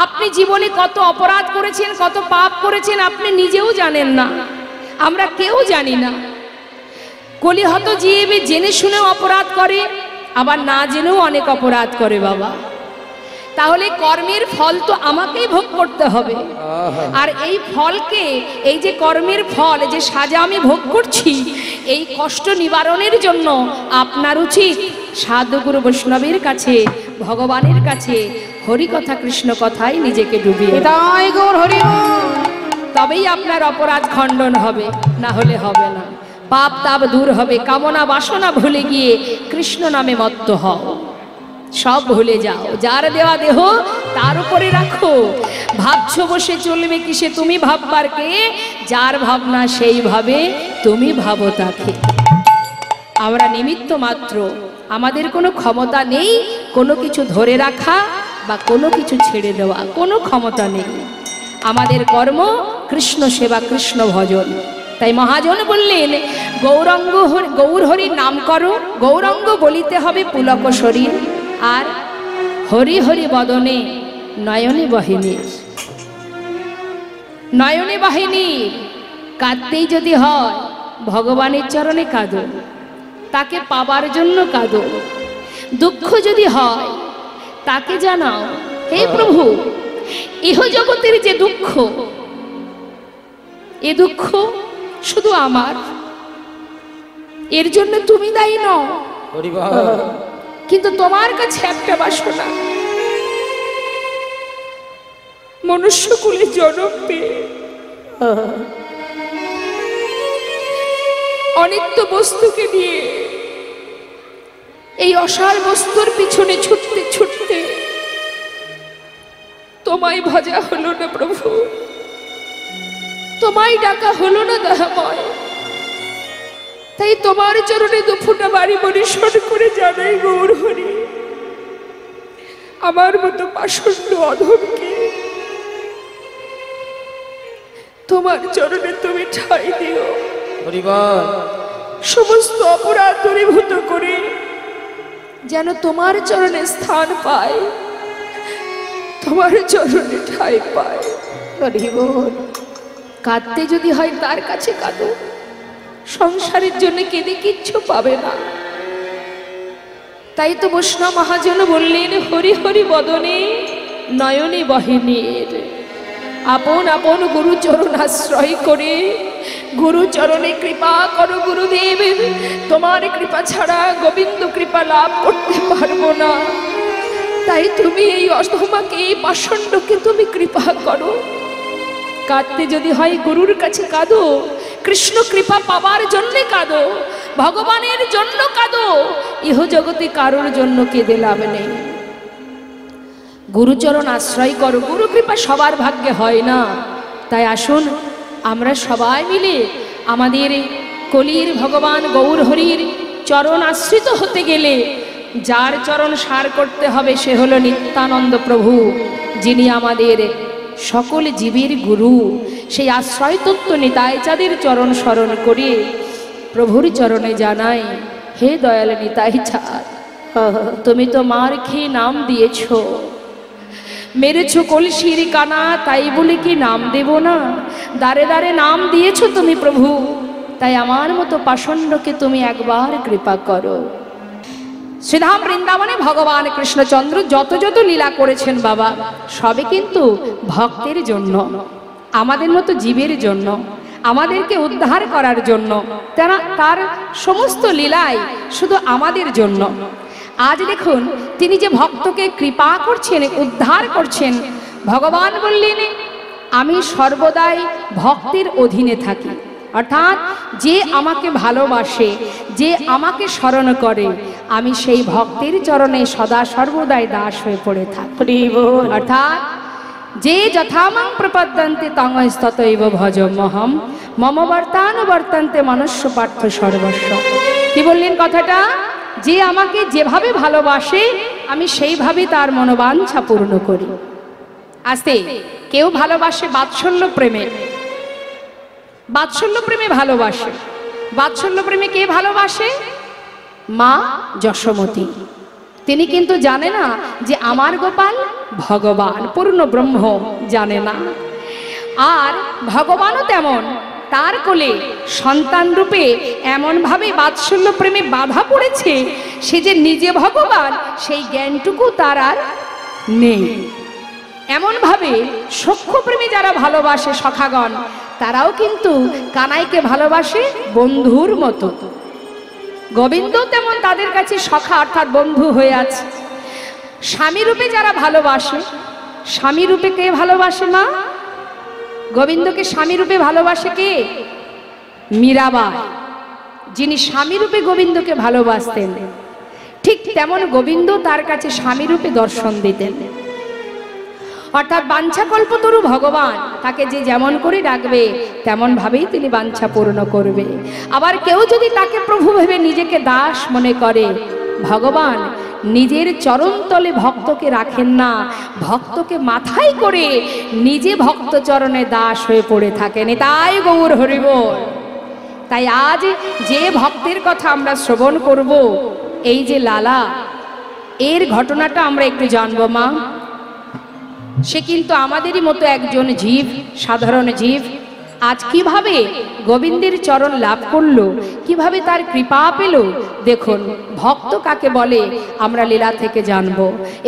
Speaker 1: আপনি জীবনে কত অপরাধ করেছেন, কত পাপ করেছেন, আপনি নিজেও জানেন না, আমরা কেউ জানি না। কলিহত জীব জেনে শুনেও অপরাধ করে, আবার না জেনেও অনেক অপরাধ করে বাবা। তাহলে কর্মের ফল তো আমাকেই ভোগ করতে হবে, আর এই ফলকে, এই যে কর্মের ফল, যে সাজা আমি ভোগ করছি, এই কষ্ট নিবারণের জন্য আপনার উচিত সাধুগুরু বৈষ্ণবের কাছে, ভগবানের কাছে হরি কথা কৃষ্ণ কথায় নিজেকে ডুবিয়ে, তবেই আপনার অপরাধ খণ্ডন হবে, না হলে হবে না। পাপ তাপ দূর হবে, কামনা বাসনা ভুলে গিয়ে কৃষ্ণ নামে মত্ত হও, সব ভুলে যাও। যার দেওয়া দেহ তার উপরে রাখো, ভাবছো বসে চলবে কিসে, তুমি ভাববার কে, যার ভাবনা সেইভাবে তুমি ভাবো তাকে। আমরা নিমিত্ত মাত্র, আমাদের কোনো ক্ষমতা নেই কোনো কিছু ধরে রাখা বা কোনো কিছু ছেড়ে দেওয়া, কোনো ক্ষমতা নেই। আমাদের কর্ম কৃষ্ণ সেবা, কৃষ্ণ ভজন। তাই মহাজন বললেন, গৌরাঙ্গ গৌর হরির নাম করো, গৌরাঙ্গ বলিতে হবে পুলক শরীর, আর হরি হরি বদনে নয়নে বাহিনীর, নয়নে বাহিনীর। কাঁদতেই যদি হয় ভগবানের চরণে কাঁদো, তাকে পাবার জন্য কাঁদো। দুঃখ যদি হয় তাকে জানাও, হে প্রভু, ইহ জগতের যে দুঃখ, এ দুঃখ শুধু আমার, এর জন্য তুমি দায়ী নও, কিন্তু তোমার কাছে একটা বাসনা, মনুষ্যকুলে জন্ম পেয়ে অনিত্য বস্তুকে নিয়ে এই অসার বস্তুর পিছনে ছুটতে ছুটতে তোমায় ভজা হলো না প্রভু, তোমায় ডাকা হলো না দয়াময়। তাই তোমার চরণে দুফুটা বাড়ি পরিশোধ করে জানাই, গৌর হরি, আমার মতো পাষণ্ড অধমকে তোমার চরণে তুমি ঠাঁই দিও। সমস্ত অপরাধ দূরীভূত করে যেন তোমার চরণে স্থান পায়, তোমার চরণে ঠাঁই পায়। কাঁদতে যদি হয় তার কাছে কাঁদো, সংসারের জন্য কেঁদে কিচ্ছু পাবে না। তাই তো বৈষ্ণব মহাজন বললেন, হরি হরি বদনে নয়নে বাহিনীর। আপন আপন গুরুচরণ আশ্রয় করে গুরু চরণে কৃপা করো গুরুদেব, তোমার কৃপা ছাড়া গোবিন্দ কৃপা লাভ করতে পারবো না, তাই তুমি এই অধমাকে, এই পাষণ্ডকে তুমি কৃপা করো। কাঁদতে যদি হয় গুরুর কাছে কাঁদো, কৃষ্ণ কৃপা পাবার জন্যে কাঁদো, ভগবানের জন্য কাঁদো, ইহ জগতে কারোর জন্য কেঁদে লাভ নেই। গুরুচরণ আশ্রয় করো, গুরু কৃপা সবার ভাগ্যে হয় না। তাই আসুন আমরা সবাই মিলে আমাদের কলির ভগবান গৌর হরির চরণ আশ্রিত হতে গেলে যার চরণ সার করতে হবে সে হলো নিত্যানন্দ প্রভু, যিনি আমাদের সকল জীবের গুরু। সেই আশ্রয় তত্ত্ব নিতাই চাঁদের চরণ স্মরণ করে প্রভুর চরণে জানাই, হে দয়াল নিতাই চাঁদ, তুমি তো মার খেয়ে নাম দিয়েছ, মেরেছো কলসির কানা, তাই বলে কি নাম দেব না? দাঁড়ে দাঁড়ে নাম দিয়েছ তুমি প্রভু, তাই আমার মতো পাষণ্ডকে তুমি একবার কৃপা করো। শ্রীধাম বৃন্দাবনে ভগবান কৃষ্ণচন্দ্র যত যত লীলা করেছেন বাবা, সবে কিন্তু ভক্তের জন্য, আমাদের মতো জীবের জন্য, আমাদেরকে উদ্ধার করার জন্য। তার সমস্ত লীলাই শুধু আমাদের জন্য। আজ দেখুন তিনি যে ভক্তকে কৃপা করছেন, উদ্ধার করছেন। ভগবান বললেন, আমি সর্বদাই ভক্তের অধীনে থাকি, অর্থাৎ যে আমাকে ভালোবাসে, যে আমাকে স্মরণ করে, আমি সেই ভক্তের চরণে সদা সর্বদাই দাস হয়ে পড়ে থাকি। অর্থাৎ যে যথামাং প্রপদ্যন্তে তংস্ততৈব ভজমহম মম বর্তানুবর্তন্তে মনুষ্য পার্থ সর্বস্ব। কি বললেন কথাটা? যে আমাকে যেভাবে ভালোবাসে আমি সেইভাবে তার মনোবাঞ্ছা পূর্ণ করি। আস্তে কেউ ভালোবাসে বাৎসল্য প্রেমে, বাৎসল্য প্রেমে ভালোবাসে। বাৎসল্য প্রেমে কে ভালোবাসে? মা যশোমতী। তিনি কিন্তু জানে না যে আমার গোপাল ভগবান, পূর্ণ ব্রহ্ম, জানে না। আর ভগবানও তেমন, তার কোলে সন্তান রূপে এমনভাবে বাৎসল্য প্রেমে বাধা পড়েছে, সে যে নিজে ভগবান সেই জ্ঞানটুকু তার আর নেই। এমনভাবে সখ্য প্রেমে যারা ভালোবাসে সখাগণ, তারাও কিন্তু কানাইকে ভালোবাসে বন্ধুর মতো। গোবিন্দ তেমন তাদের কাছে সখা অর্থাৎ বন্ধু হয়ে আছে। স্বামী রূপে যারা ভালোবাসে, স্বামী রূপে কে ভালোবাসে? মা গোবিন্দকে স্বামী রূপে ভালোবাসে কে? মীরাবাই, যিনি স্বামী রূপে গোবিন্দকে ভালোবাসতেন। ঠিক তেমন গোবিন্দ তার কাছে স্বামী রূপে দর্শন দিতেন। অর্থাৎ বাঞ্ছাকল্পতরু ভগবান, তাকে যে যেমন করে ডাকবে তেমন ভাবেই তিনি বাঞ্ছা পূর্ণ করবে। আবার কেউ যদি তাকে প্রভু ভেবে নিজেকে দাস মনে করে, ভগবান নিজের চরণতলে ভক্তকে রাখেন না, ভক্তকে মাথায় করে নিজে ভক্ত চরণে দাস হয়ে পড়ে থাকেন। তাই গৌর হরি বল। তাই আজ যে ভক্তের কথা আমরা শ্রবণ করব, এই যে লালা, এর ঘটনাটা আমরা একটু জানবো। মা, সে কিন্তু আমাদেরই মতো একজন জীব, সাধারণ জীব। আজ কিভাবে গোবিন্দের চরণ লাভ করলো, কিভাবে তার কৃপা পেল, দেখুন ভক্ত কাকে বলে আমরা লীলা থেকে জানব।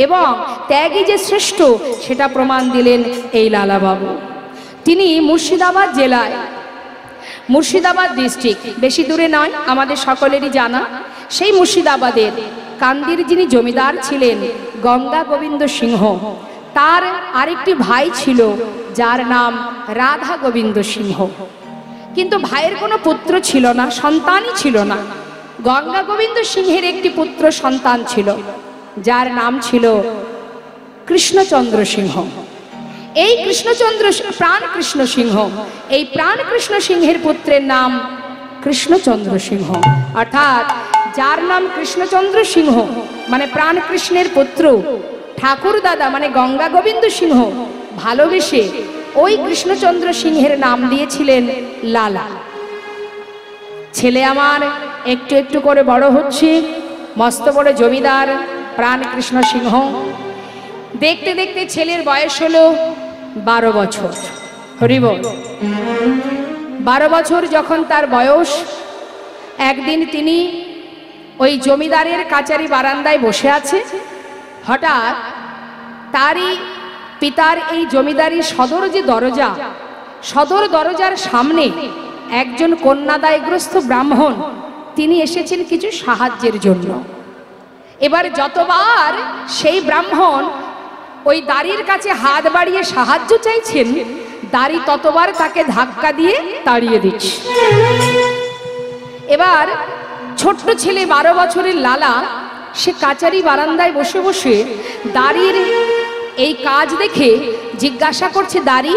Speaker 1: এবং ত্যাগী যে শ্রেষ্ঠ সেটা প্রমাণ দিলেন এই লালা বাবু। তিনি মুর্শিদাবাদ জেলায়, মুর্শিদাবাদ ডিস্ট্রিক্ট, বেশি দূরে নয়, আমাদের সকলেরই জানা। সেই মুর্শিদাবাদের কান্দির যিনি জমিদার ছিলেন গঙ্গা গোবিন্দ সিংহ, তার আরেকটি ভাই ছিল যার নাম রাধা গোবিন্দ সিংহ। কিন্তু ভাইয়ের কোনো পুত্র ছিল না, সন্তানই ছিল না। গঙ্গা গোবিন্দ সিংহের একটি পুত্র সন্তান ছিল, যার নাম ছিল কৃষ্ণচন্দ্র সিংহ। এই কৃষ্ণচন্দ্র, প্রাণ কৃষ্ণ সিংহ, এই প্রাণ কৃষ্ণ সিংহের পুত্রের নাম কৃষ্ণচন্দ্র সিংহ। অর্থাৎ যার নাম কৃষ্ণচন্দ্র সিংহ মানে প্রাণ কৃষ্ণের পুত্র, ঠাকুর দাদা মানে গঙ্গা গোবিন্দ সিংহ ভালোবেসে ওই কৃষ্ণচন্দ্র সিংহের নাম দিয়েছিলেন লালা। ছেলে আমার একটু একটু করে বড় হচ্ছে, মস্ত বড় জমিদার প্রাণ কৃষ্ণ সিংহ। দেখতে দেখতে ছেলের বয়স হলো 12 বছর। হরি বল। 12 বছর যখন তার বয়স, একদিন তিনি ওই জমিদারের কাচারি বারান্দায় বসে আছে। হঠাৎ তারই পিতার এই জমিদারি সদর যে দরজা, সদর দরজার সামনে একজন কন্যাদায়গ্রস্ত ব্রাহ্মণ, তিনি এসেছেন কিছু সাহায্যের জন্য। এবার যতবার সেই ব্রাহ্মণ ওই দাড়ির কাছে হাত বাড়িয়ে সাহায্য চাইছেন, দাড়ি ততবার তাকে ধাক্কা দিয়ে তাড়িয়ে দিচ্ছে। এবার ছোট্ট ছেলে 12 বছরের লালা, সে কাচারি বারান্দায় বসে বসে দাড়ির এই কাজ দেখে জিজ্ঞাসা করছে, দাড়ি,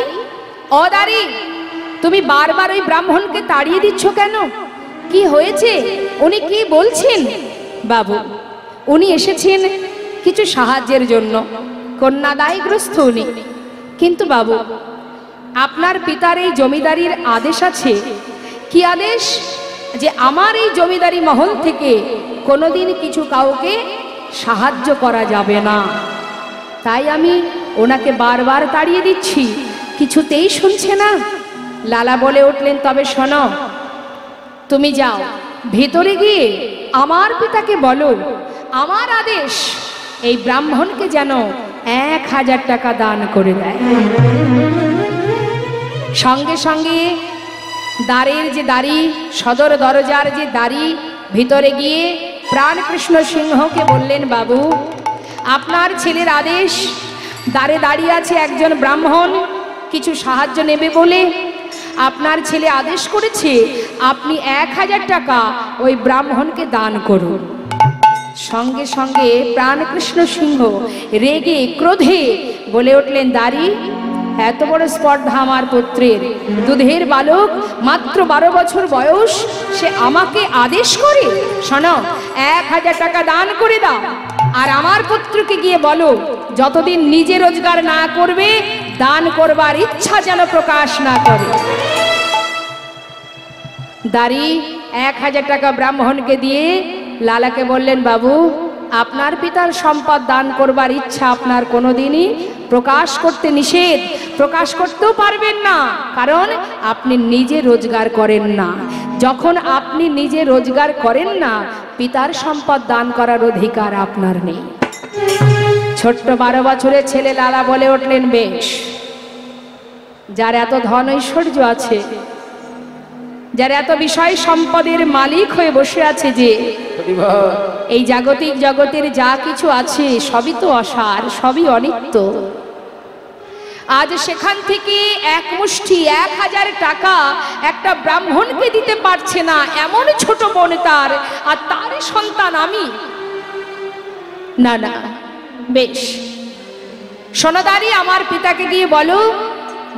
Speaker 1: ও দাড়ি, তুমি বারবার ওই ব্রাহ্মণকে তাড়িয়ে দিচ্ছ কেন? কি হয়েছে? উনি কি বলছেন? বাবু, উনি এসেছেন কিছু সাহায্যের জন্য, কন্যাদায়গ্রস্ত উনি। কিন্তু বাবু, আপনার পিতার এই জমিদারির আদেশ আছে। কি আদেশ? যে আমার এই জমিদারি মহল থেকে কোনোদিন কিছু কাউকে সাহায্য করা যাবে না। তাই আমি ওনাকে বারবার তাড়িয়ে দিচ্ছি, কিছুতেই শুনছে না। লালা বলে উঠলেন, তবে শোনো, তুমি যাও ভেতরে গিয়ে আমার পিতাকে বলো, আমার আদেশ এই ব্রাহ্মণকে যেন 1000 টাকা দান করে দেয়। সঙ্গে সঙ্গে দ্বারের যে দাড়ি, সদর দরজার যে দাড়ি, ভিতরে গিয়ে প্রাণকৃষ্ণ সিংহকে বললেন, বাবু, আপনার ছেলের আদেশ, দ্বারে দাঁড়িয়ে আছে একজন ব্রাহ্মণ কিছু সাহায্য নেবে বলে। আপনার ছেলে আদেশ করেছে আপনি 1000 টাকা ওই ব্রাহ্মণকে দান করুন। সঙ্গে সঙ্গে প্রাণকৃষ্ণ সিংহ রেগে ক্রোধে বলে উঠলেন, দাড়ি, এত বড় স্পর্ধা আমার পুত্রের, দুধের বালক, মাত্র 12 বছর বয়স, সে আমাকে আদেশ করে? শোনো, 1000 টাকা দান করে দাও, আর আমার পুত্রকে গিয়ে বলো যতদিন নিজে রোজগার না করবে, দান করবার ইচ্ছা যেন প্রকাশ না করে। দাড়ি 1000 টাকা ব্রাহ্মণকে দিয়ে লালাকে বললেন, বাবু, আপনার পিতার সম্পদ দান করবার ইচ্ছা আপনার কোনোদিনই প্রকাশ করতে নিষেধ, প্রকাশ করতেও পারবেন না, কারণ আপনি নিজে রোজগার করেন না। যখন আপনি নিজে রোজগার করেন না, পিতার সম্পদ দান করার অধিকার আপনার নেই। ছোট্ট 12 বছরের ছেলে লালা বলে উঠলেন, বেশ, যার এত ধন ঐশ্বর্য আছে, যার এত বিষয় সম্পদের মালিক হয়ে বসে আছে, যে এই জাগতিক জগতের যা কিছু আছে সবই তো অসার, সবই অনিত্য। আজ সেখান থেকে এক মুষ্টি 1000 টাকা একটা ব্রাহ্মণকে দিতে পারছে না, এমন ছোট বোন তার, আর তারই সন্তান আমি। না না, বেশ, সোনাদারি, আমার পিতাকে গিয়ে বলো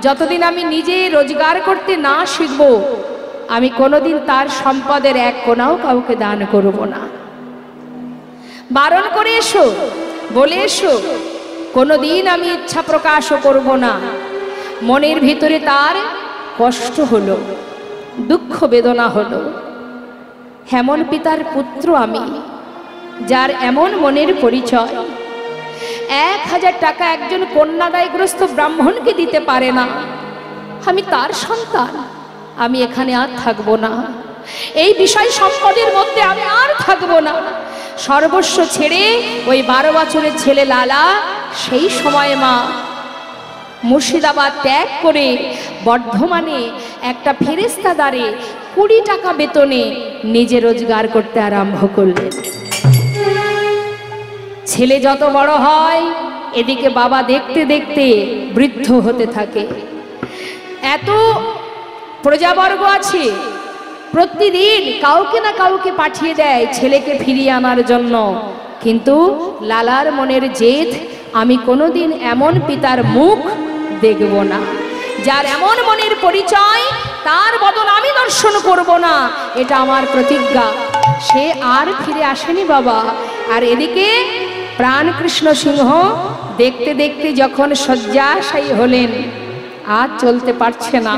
Speaker 1: যতদিন আমি নিজে রোজগার করতে না শিখব, আমি কোনোদিন তার সম্পদের 1 কোনাও কাউকে দান করব না। বারণ করে এসো, বলে এসো, কোনোদিন আমি ইচ্ছা প্রকাশও করব না। মনের ভিতরে তার কষ্ট হলো, দুঃখ বেদনা হলো। হেমন পিতার পুত্র আমি, যার এমন মনের পরিচয়, 1000 টাকা একজন কন্যাদায়গ্রস্ত ব্রাহ্মণকে দিতে পারে না। আমি তার সন্তান, আমি এখানে আর থাকবো না, এই বিষয় সম্পদের মধ্যে আমি আর থাকবো না। সর্বস্ব ছেড়ে ওই 12 বছরের ছেলে লালা সেই সময় মা মুর্শিদাবাদ ত্যাগ করে বর্ধমানে একটা ফেরেস্তাদারে 20 টাকা বেতনে নিজে রোজগার করতে আরম্ভ করলেন। ছেলে যত বড় হয়, এদিকে বাবা দেখতে দেখতে বৃদ্ধ হতে থাকে। এত প্রজাবর্গ আছে, প্রতিদিন কাউকে না কাউকে পাঠিয়ে দেয় ছেলেকে ফিরিয়ে আনার জন্য, কিন্তু লালার মনের জেদ, আমি কোনোদিন এমন পিতার মুখ দেখব না, যার এমন মনের পরিচয়, তার বদল আমি দর্শন করব না, এটা আমার প্রতিজ্ঞা। সে আর ফিরে আসেনি বাবা। আর এদিকে প্রাণকৃষ্ণ সিংহ দেখতে দেখতে যখন শয্যাশায়ী হলেন, আর চলতে পারছে না,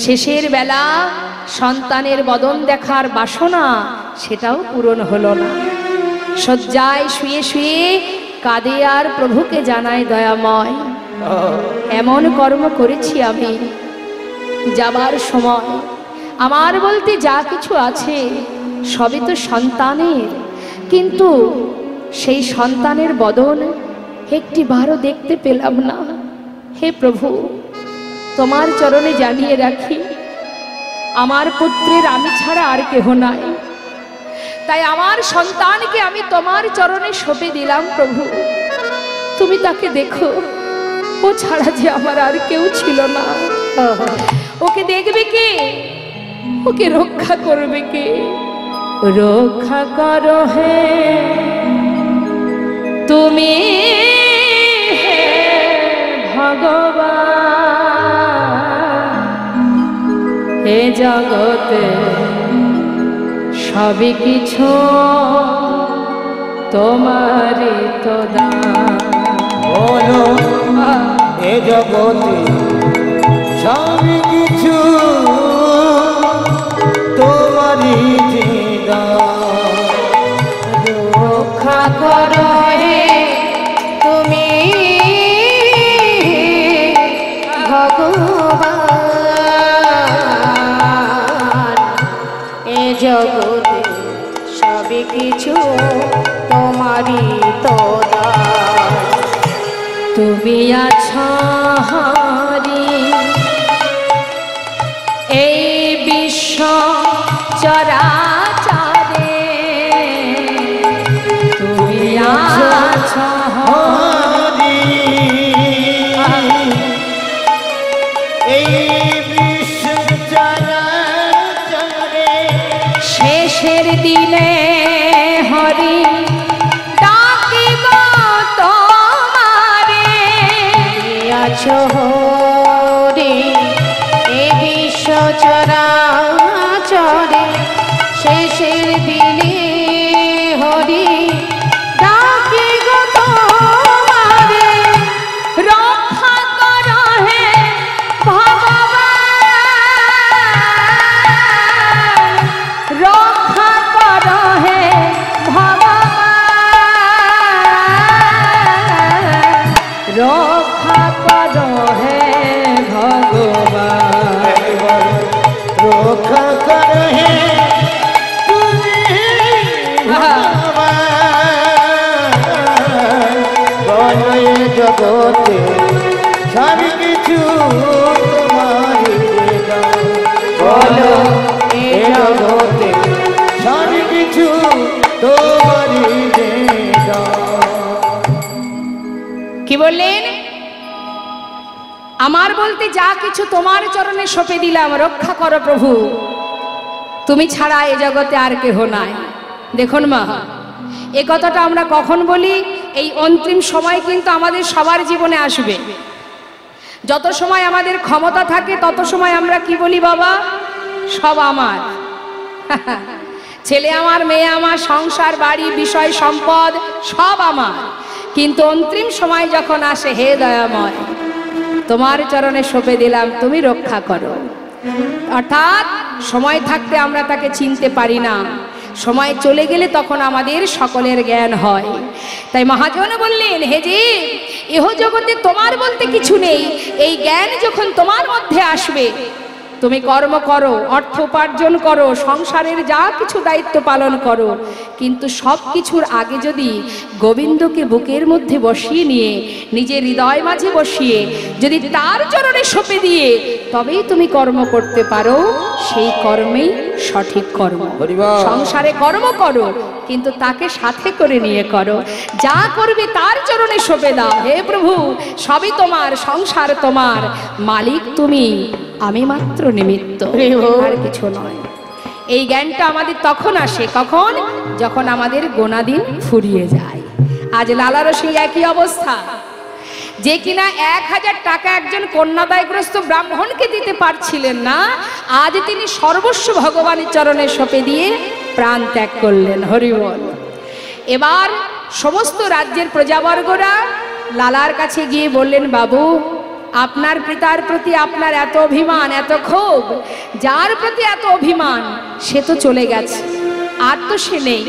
Speaker 1: শেষের বেলা সন্তানের বদন দেখার বাসনা, সেটাও পূরণ হলো না। শয্যায় শুয়ে শুয়ে কাঁদে আর প্রভুকে জানায়, দয়াময়, এমন কর্ম করেছি আমি, যাবার সময় আমার বলতে যা কিছু আছে সবই তো সন্তানের, কিন্তু সেই সন্তানের বদন একটিবারও দেখতে পেলাম না। হে প্রভু, তোমার চরণে জানিয়ে রাখি, আমার পুত্রের আমি ছাড়া আর কেহ নাই, তাই আমার সন্তানকে আমি তোমার চরণে সঁপে দিলাম প্রভু। তুমি তাকে দেখো, ও ছাড়া যে আমার আর কেউ ছিল না। ওকে দেখবে কে? ওকে রক্ষা করবে কে? রক্ষা করো হে তুমি হে ভগবান, এ জগতে সবই কিছু তোমারই তো দান।
Speaker 2: বলো এ জগতে সবই কিছু তোমারই দান।
Speaker 1: রক্ষা করো হে তুমি ভগবান, এ জগতে সবই কিছু তোমারই তো দান। তুমি আছো হরি এই বিশ্ব চরাচরে, তুমি আছো
Speaker 2: হরি এই বিশ্ব চরাচরে,
Speaker 1: শেষের দিনে হরি ডাকিব তোমারে। আছো হরি এই বিশ্ব চরাচরে, শেষের দিনে হরি ডাকিব তোমারে। রক্ষা করো হে ভগবান, রক্ষা করো হে ভগবান, রক্ষা করো হে ভগবান।
Speaker 2: রক্ষা করো হে তুমি ভগবান। বলো এ জগতে সবই কিছু তোমারই দান। বলো এ জগতে সবই কিছু তোমারই দান।
Speaker 1: কি বললেন? আমার বলতে যা কিছু তোমার চরণে সঁপে দিলাম, রক্ষা করো প্রভু। তুমি ছাড়া এ জগতে আর কেহ নাই। দেখুন মা, এ কথাটা আমরা কখন বলি? এই অন্তিম সময় কিন্তু আমাদের সবার জীবনে আসবে। যত সময় আমাদের ক্ষমতা থাকে তত সময় আমরা কি বলি? বাবা, সব আমার, ছেলে আমার, মেয়ে আমার, সংসার, বাড়ি, বিষয়, সম্পদ সব আমার। কিন্তু অন্তিম সময় যখন আসে, হে দয়াময়, তোমার চরণে সঁপে দিলাম, তুমি রক্ষা করো। অর্থাৎ সময় থাকতে আমরা তাকে চিনতে পারি না, সময় চলে গেলে তখন আমাদের সকলের জ্ঞান হয়। তাই মহাজন বললেন, হে জীব, ইহ জগতে তোমার বলতে কিছু নেই। এই জ্ঞান যখন তোমার মধ্যে আসবে, তুমি কর্ম করো, অর্থ উপার্জন করো, সংসারের যা কিছু দায়িত্ব পালন করো, কিন্তু সব কিছুর আগে যদি গোবিন্দকে বুকের মধ্যে বসিয়ে নিয়ে, নিজের হৃদয় মাঝে বসিয়ে যদি তার চরণে সঁপে দিয়ে তবেই তুমি কর্ম করতে পারো, সেই কর্মেই সঠিক কর্ম। সংসারে কর্ম করো, কিন্তু তাকে সাথে করে নিয়ে করো। যা করবে তার চরণে সঁপে দাও। হে প্রভু, সবই তোমার, সংসার তোমার, মালিক তুমি, আমি মাত্র নিমিত্ত, আর কিছু নয়। এই জ্ঞানটা আমাদের তখন আসে, কখন? যখন আমাদের গোনাদিন ফুরিয়ে যায়। আজ লালারও সেই একই অবস্থা। যে কিনা 1000 টাকা একজন কন্যাদায়গ্রস্ত ব্রাহ্মণকে দিতে পারছিলেন না, আজ তিনি সর্বস্ব ভগবানের চরণে সঁপে দিয়ে প্রাণ ত্যাগ করলেন। হরি বল। এবার সমস্ত রাজ্যের প্রজাবর্গরা লালার কাছে গিয়ে বললেন, বাবু, আপনার পিতার প্রতি আপনার এত অভিমান, এত ক্ষোভ, যার প্রতি এত অভিমান সে তো চলে গেছে, আর তো সে নেই।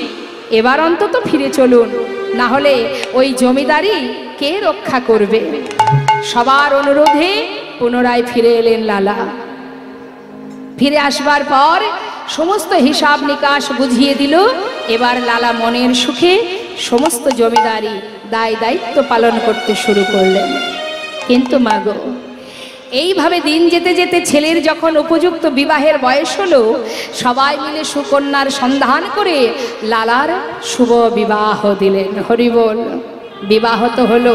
Speaker 1: এবার অন্তত ফিরে চলুন, না হলে ওই জমিদারি কে রক্ষা করবে? সবার অনুরোধে পুনরায় ফিরে এলেন লালা। ফিরে আসবার পর সমস্ত হিসাব নিকাশ বুঝিয়ে দিল। এবার লালা মনের সুখে সমস্ত জমিদারি দায় দায়িত্ব পালন করতে শুরু করলেন। কিন্তু মাগো, এইভাবে দিন যেতে যেতে ছেলের যখন উপযুক্ত বিবাহের বয়স হলো, সবাই মিলে সুকন্যার সন্ধান করে লালার শুভ বিবাহ দিলেন। হরি বল। বিবাহ তো হলো।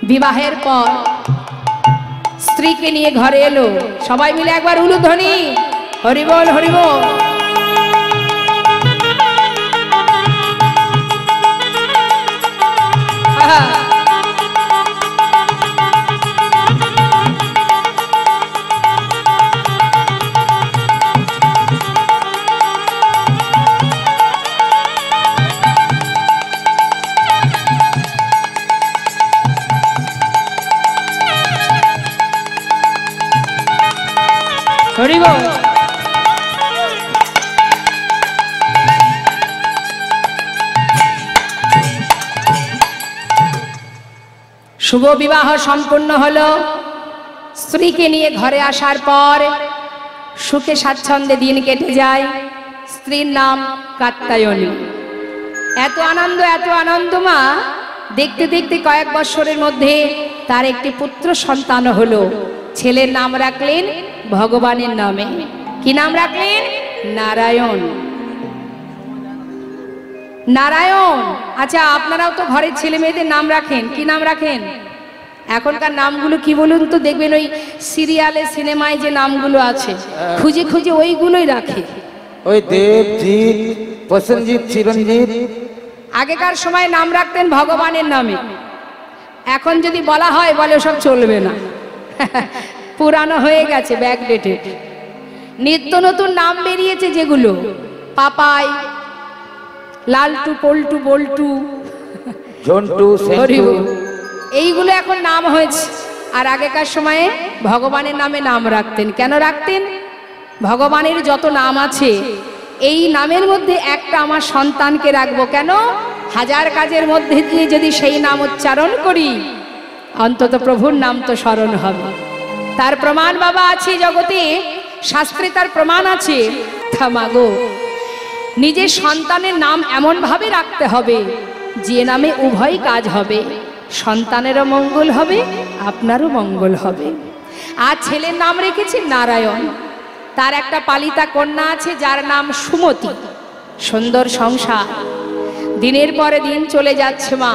Speaker 1: বিবাহের পর স্ত্রীকে নিয়ে ঘরে এলো, সবাই মিলে একবার উলুধ্বনি, হরি বল হরি বল। হরি বল। শুভ বিবাহ সম্পূর্ণ হলো। স্ত্রীকে নিয়ে ঘরে আসার পর সুখে স্বাচ্ছন্দ্যে দিন কেটে যায়। স্ত্রীর নাম কাত্যায়নী। এত আনন্দ মা, দেখতে দেখতে কয়েক বছরের মধ্যে তার একটি পুত্র সন্তান হলো। ছেলের নাম রাখলেন ভগবানের নামে। কি নাম রাখলেন? নারায়ণ। নারায়ণ। আচ্ছা, আপনারাও তো ঘরের ছেলে মেয়েদের নাম রাখেন, কি নাম রাখেন? এখনকার নামগুলো কি বলুন তো, দেখবেন ওই সিরিয়ালে সিনেমায় যে নামগুলো আছে খুঁজে খুঁজে ওইগুলোই রাখে।
Speaker 2: ওই দেবজিৎ, প্রসেনজিৎ, চিরঞ্জিত।
Speaker 1: আগেকার সময় নাম রাখতেন ভগবানের নামে। এখন যদি বলা হয় বলে ওসব চলবে না, পুরানো হয়ে গেছে, ব্যাকডেটেড। নিত্য নতুন নাম বেরিয়েছে যেগুলো, পাপাই, লালটু, পল্টু, বল্টু,
Speaker 2: ঝন্টু, সেন্টু,
Speaker 1: এইগুলো এখন নাম হয়েছে। আর আগেকার সময়ে ভগবানের নামে নাম রাখতেন। কেন রাখতেন? ভগবানের যত নাম আছে এই নামের মধ্যে একটা আমার সন্তানকে রাখবো। কেন? হাজার কাজের মধ্যে দিয়ে যদি সেই নাম উচ্চারণ করি, অন্তত প্রভুর নাম তো স্মরণ হবে। তার প্রমাণ বাবা আছে জগতে, শাস্ত্রে তার প্রমাণ আছে। থামাগো, নিজের সন্তানের নাম এমন ভাবে রাখতে হবে যে নামে উভয় কাজ হবে, সন্তানেরও মঙ্গল হবে, আপনারও মঙ্গল হবে। আর ছেলের নাম রেখেছে নারায়ণ। তার একটা পালিতা কন্যা আছে যার নাম সুমতি। সুন্দর সংসার। দিনের পরে দিন চলে যাচ্ছে মা,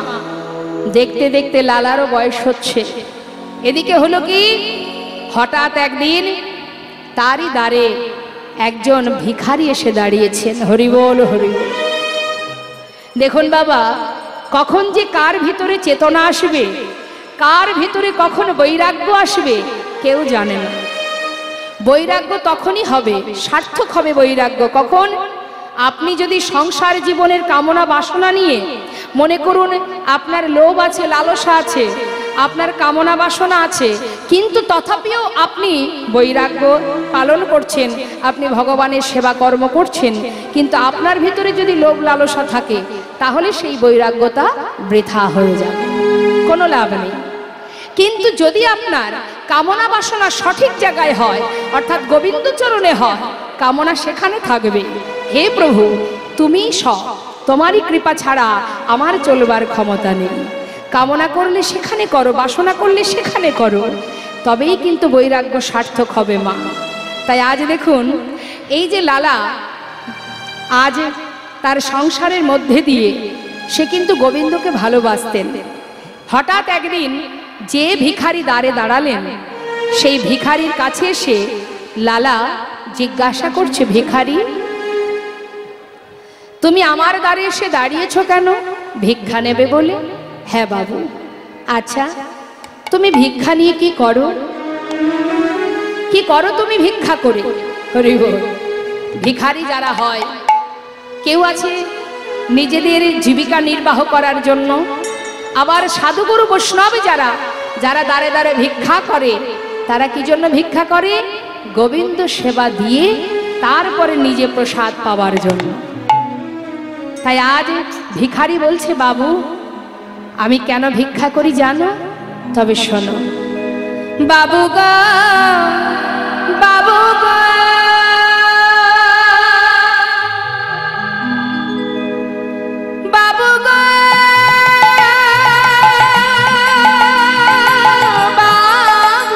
Speaker 1: দেখতে দেখতে লালারও বয়স হচ্ছে। এদিকে হলো কি, হঠাৎ একদিন তারই দ্বারে একজন ভিখারি এসে দাঁড়িয়েছেন। হরি বল হরি বল। দেখুন বাবা, কখন যে কার ভিতরে চেতনা আসবে, কার ভিতরে কখন বৈরাগ্য আসবে কেউ জানে না। বৈরাগ্য তখনই হবে, সার্থক হবে বৈরাগ্য কখন? আপনি যদি সংসার জীবনের কামনা বাসনা নিয়ে, মনে করুন আপনার লোভ আছে, লালসা আছে, আপনার কামনা বাসনা আছে, কিন্তু তথাপিও আপনি বৈরাগ্য পালন করছেন, আপনি ভগবানের সেবা কর্ম করছেন, কিন্তু আপনার ভিতরে যদি লোভ লালসা থাকে তাহলে সেই বৈরাগ্যতা বৃথা হয়ে যাবে, কোনো লাভ নেই। কিন্তু যদি আপনার কামনা বাসনা সঠিক জায়গায় হয়, অর্থাৎ গোবিন্দ চরণে হয়, কামনা সেখানে থাকবে। হে প্রভু, তুমি সব, তোমারই কৃপা ছাড়া আমার চলবার ক্ষমতা নেই। কামনা করলে সেখানে করো, বাসনা করলে সেখানে করো, তবেই কিন্তু বৈরাগ্য সার্থক হবে মা। তাই আজ দেখুন, এই যে লালা আজ তার সংসারের মধ্যে দিয়ে সে কিন্তু গোবিন্দকে ভালোবাসতেন। হঠাৎ একদিন যে ভিখারি দ্বারে দাঁড়ালেন, সেই ভিখারির কাছে এসে লালা জিজ্ঞাসা করছে, ভিখারি তুমি আমার দ্বারে এসে দাঁড়িয়েছ কেন? ভিক্ষা নেবে বলে? হ্যাঁ বাবু। আচ্ছা, তুমি ভিক্ষা নিয়ে কি করো? কি করো তুমি ভিক্ষা করে? হরি বল। ভিখারি যারা হয়, কেউ আছে নিজেদের জীবিকা নির্বাহ করার জন্য, আবার সাধুগুরু বৈষ্ণব যারা যারা দাঁড়ে দাঁড়ে ভিক্ষা করে, তারা কি জন্য ভিক্ষা করে? গোবিন্দ সেবা দিয়ে তারপরে নিজে প্রসাদ পাওয়ার জন্য। তাই আজ ভিখারি বলছে, বাবু আমি কেন ভিক্ষা করি জানো? তবে শোনো। বাবু গো, বাবু গো, বাবু গো, বাবু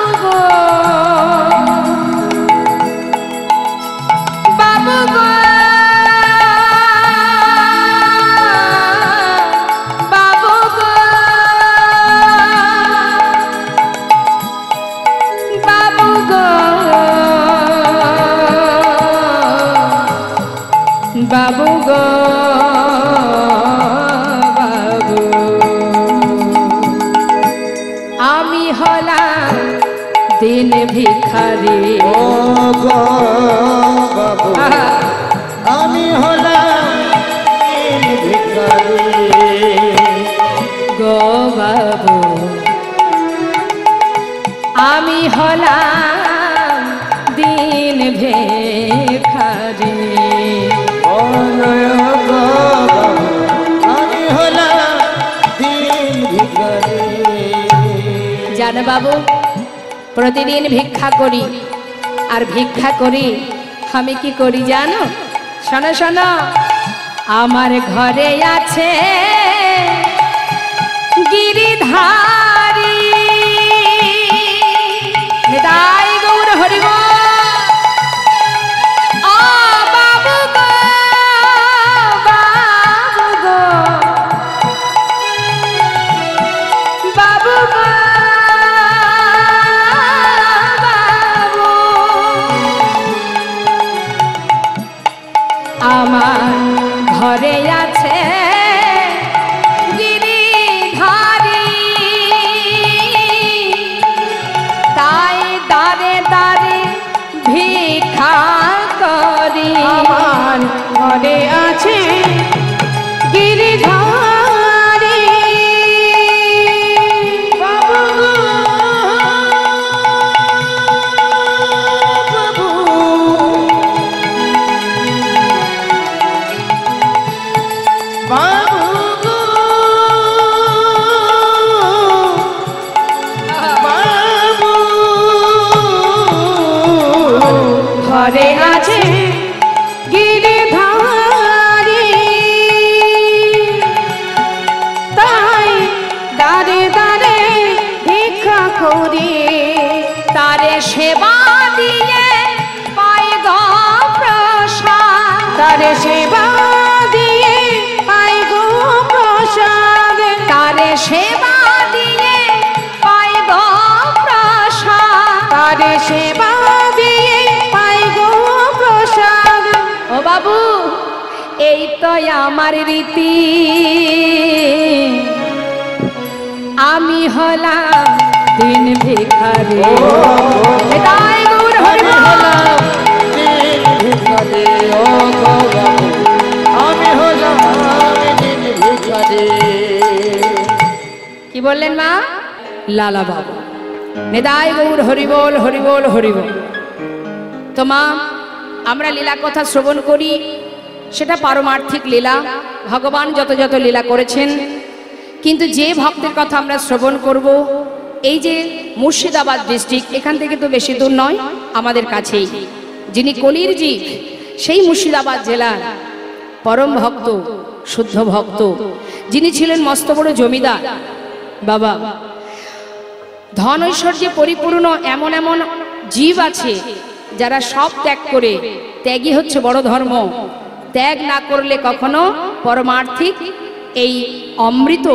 Speaker 1: দিন ভিখারি।
Speaker 2: ও গো বাবু আমি হলাম দিন ভিখারি।
Speaker 1: গো বাবু আমি হলাম দিন ভিখারি।
Speaker 2: ও গো বাবু আমি হলাম দিন ভিখারি।
Speaker 1: জানো বাবু, প্রতিদিন ভিক্ষা করি, আর ভিক্ষা করি আমি কি করি জানো? শোনো শোনো, আমার ঘরে আছে গিরিধারী। নিতাই গৌর হরি বল। ও বাবু গো, বাবু গো, বাবু গো, বাবু। আমার ঘরে আছে গিরিধারী, তাই দাঁড়ে দাঁড়ে ভিক্ষা করি।
Speaker 3: আমার ঘরে আছে গিরিধারী। বাবু গো, বাবু, বাবু গো, বাবু। ঘরে আছে গিরিধারী, তাই দাঁড়ে দাঁড়ে ভিক্ষা করি।
Speaker 1: তারে সেবা দিয়ে পাই গো প্রসাদ।
Speaker 3: তারে সেবা দিয়ে পাই গো প্রসাদ।
Speaker 1: তারে সেবা দিয়ে পাই গো প্রসাদ।
Speaker 3: তারে সেবা দিয়ে পাই গো প্রসাদ।
Speaker 1: ও বাবু, এই তো আমার রীতি, আমি হলাম দিন ভিখারি। নিতাই গৌর হরি
Speaker 2: আমি
Speaker 1: বল।
Speaker 2: হলাম দিন ভিখারি। ও গো বাবু আমি হলাম দিন ভিখারি।
Speaker 1: কি বললেন মা? লালা বাবু। নিতাই গৌর হরি বল, হরি বল, হরি বল। তো মা, আমরা লীলা কথা শ্রবণ করি, সেটা পারমার্থিক লীলা। ভগবান যত যত লীলা করেছেন, কিন্তু যে ভক্তের কথা আমরা শ্রবণ করব, এই যে মুর্শিদাবাদ ডিস্ট্রিক্ট, এখান থেকে তো বেশি দূর নয়, আমাদের কাছেই, যিনি কলির জীব, সেই মুর্শিদাবাদ জেলার পরম ভক্ত, শুদ্ধ ভক্ত, যিনি ছিলেন মস্ত বড় জমিদার বাবা। ধন ঐশ্বর্যে পরিপূর্ণ এমন এমন জীব আছে যারা সব ত্যাগ করে, ত্যাগই হচ্ছে বড় ধর্ম। ত্যাগ না করলে কখনো পরমার্থিক এই অমৃত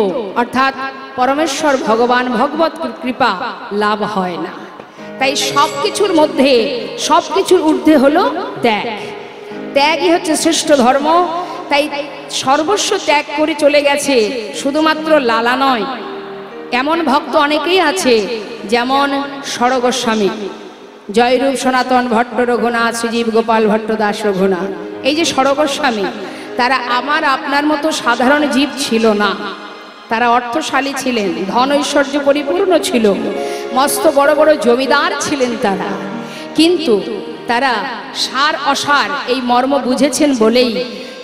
Speaker 1: অর্থাৎ পরমেশ্বর ভগবান ভগবত কৃপা লাভ হয় না। তাই সব কিছুর মধ্যে, সব কিছুর ঊর্ধ্বে হলো ত্যাগ। ত্যাগই হচ্ছে শ্রেষ্ঠ ধর্ম। তাই সর্বস্ব ত্যাগ করে চলে গেছে শুধুমাত্র লালা নয়, এমন ভক্ত অনেকেই আছে, যেমন ষড় গোস্বামী, জয়রূপ সনাতন ভট্ট রঘুনাথ, শ্রীজীব গোপাল ভট্ট দাস রঘুনাথ, এই যে ষড় গোস্বামী, তারা আমার আপনার মতো সাধারণ জীব ছিল না। তারা অর্থশালী ছিলেন, ধন ঐশ্বর্য পরিপূর্ণ ছিল, মস্ত বড় বড় জমিদার ছিলেন তারা। কিন্তু তারা সার অসার এই মর্ম বুঝেছেন বলেই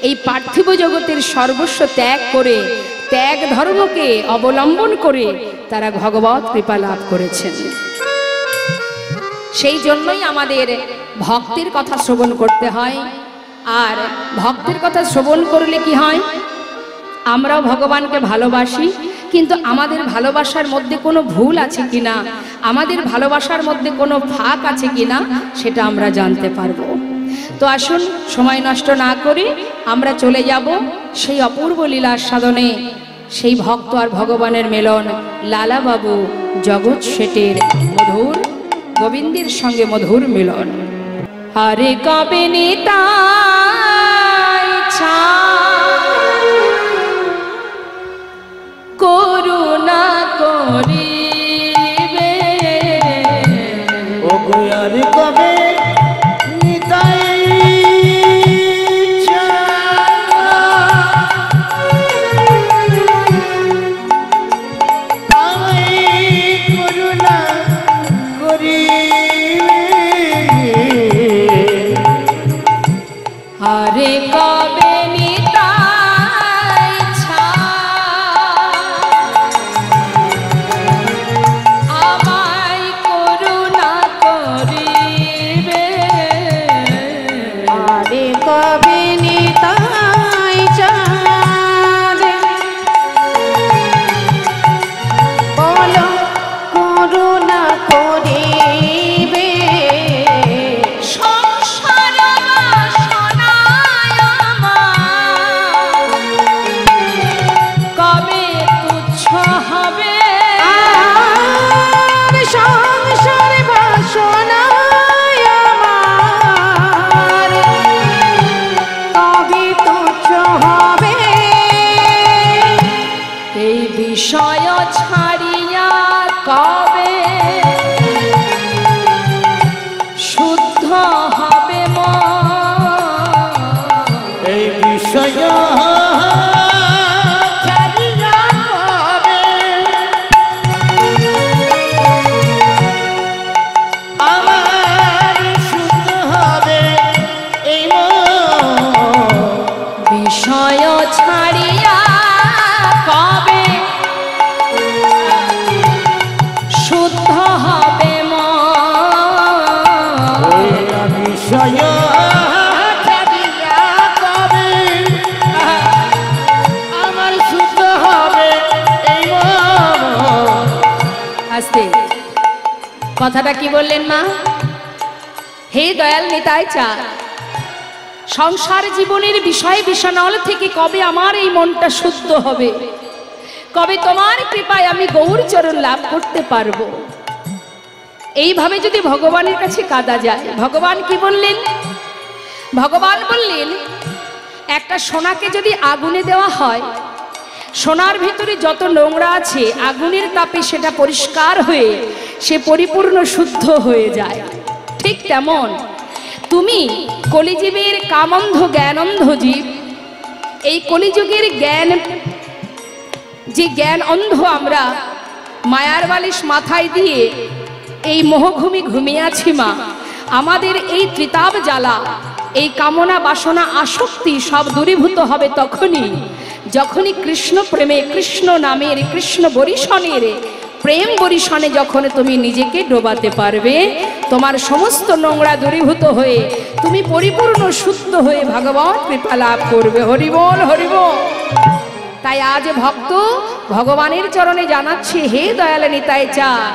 Speaker 1: এই পার্থিব জগতের সর্বস্ব ত্যাগ করে, ত্যাগ ধর্মকে অবলম্বন করে তারা ভগবত কৃপা লাভ করেছেন। সেই জন্যই আমাদের ভক্তের কথা শ্রবণ করতে হয়। আর ভক্তের কথা শ্রবণ করলে কি হয়? আমরাও ভগবানকে ভালোবাসি, কিন্তু আমাদের ভালোবাসার মধ্যে কোনো ভুল আছে কিনা, আমাদের ভালোবাসার মধ্যে কোনো ফাঁক আছে কিনা, সেটা আমরা জানতে পারবো। তো আসুন, সময় নষ্ট না করে আমরা চলে যাব সেই অপূর্ব লীলার সাধনে, সেই ভক্ত আর ভগবানের মেলন, লালা বাবু জগৎ শেঠের মধুর গোবিন্দের সঙ্গে মধুর মিলন। হরে কবে নিতাই করুণা করিবে, ছাড়িয়া কবে শুদ্ধ হবে মন।
Speaker 2: এই বিষয় ছাড়িয়া কবে আমার শুদ্ধ হবে এই মন।
Speaker 1: বিষয় ছাড়িয়া কবে শুদ্ধ হবে মন।
Speaker 2: বিষয় ছাড়িয়া কবে আমার শুদ্ধ হবে এই মন।
Speaker 1: আস্তে কথাটা কি বললেন মা? হে দয়াল নিতাই চাঁদ, সংসার জীবনের বিষয় বিষণল থেকে কবে আমার এই মনটা শুদ্ধ হবে, কবে তোমার কৃপায় আমি গৌর চরণ লাভ করতে পারবো। এইভাবে যদি ভগবানের কাছে কাঁদা যায়, ভগবান কি বললেন? ভগবান বললেন একটা সোনাকে যদি আগুনে দেওয়া হয়, সোনার ভেতরে যত নোংরা আছে আগুনের তাপে সেটা পরিষ্কার হয়ে সে পরিপূর্ণ শুদ্ধ হয়ে যায়। ঠিক তেমন তুমি কলিজীবের কামন্ধ জ্ঞানন্ধ জীব, এই কলিযুগের জ্ঞান যে জ্ঞান অন্ধ আমরা মায়ার বালিশ মাথায় দিয়ে এই মোহঘুমি ঘুমিয়ে আছি মা। আমাদের এই ত্রিতাব জ্বালা, এই কামনা বাসনা আসক্তি সব দূরীভূত হবে তখনই যখনই কৃষ্ণ প্রেমে, কৃষ্ণ নামের, কৃষ্ণ বরিশনের প্রেম বরিশনে যখন তুমি নিজেকে ডোবাতে পারবে, তোমার সমস্ত নোংরা দূরীভূত হয়ে তুমি পরিপূর্ণ শুদ্ধ হয়ে ভগবান কৃপা লাভ করবে। হরিবোল হরিবোল। তাই আজ ভক্ত ভগবানের চরণে জানাচ্ছে, হে দয়াল নিতাই চাঁদ,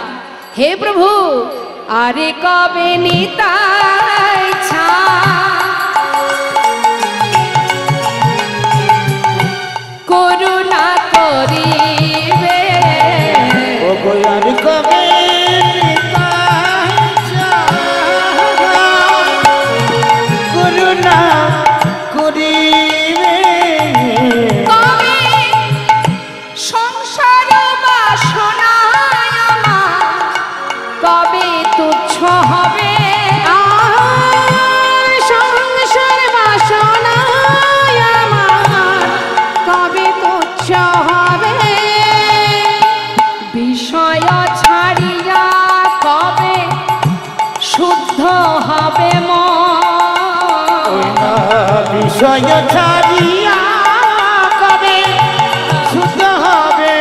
Speaker 1: হে প্রভু আরে কবে নিতাই চাঁদ করুণা করিবে।
Speaker 2: আর কবে করুণা করিবে।
Speaker 1: কবে সংসার বাসনায় আমার কবে তুচ্ছ হবে,
Speaker 3: সংসার বাসনায় আমার কবে তুচ্ছ হবে।
Speaker 1: বিষয় ছাড়িয়া কবে শুদ্ধ হবে মন।
Speaker 2: বিষয় ছাড়িয়া কবে শুদ্ধ হবে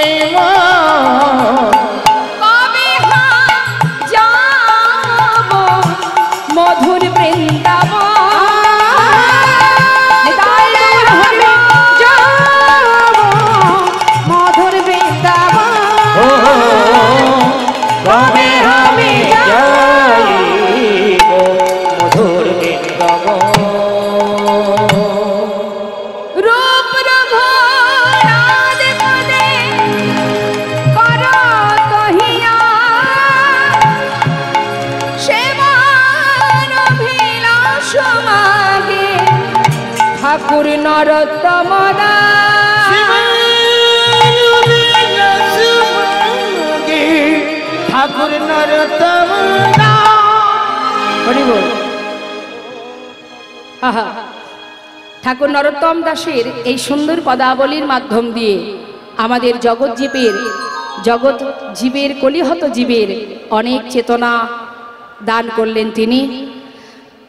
Speaker 2: এই মন।
Speaker 1: কবে যাব মধুর বৃন্দাবন।
Speaker 3: মধুর বৃন্দাবন
Speaker 2: কবে আমি যাইব মধুর বৃন্দাবন।
Speaker 1: রূপ রঘুনাথ পদে কর কহিয়া সেবার অভিলাষ মাগে ঠাকুর নরোত্তম দাস।
Speaker 2: ঠাকুর নরোত্তম হরিবোল।
Speaker 1: আহা, ঠাকুর নরোত্তম দাসের এই সুন্দর পদাবলীর মাধ্যম দিয়ে আমাদের জগৎ জীবের কলিহত জীবের অনেক চেতনা দান করলেন তিনি।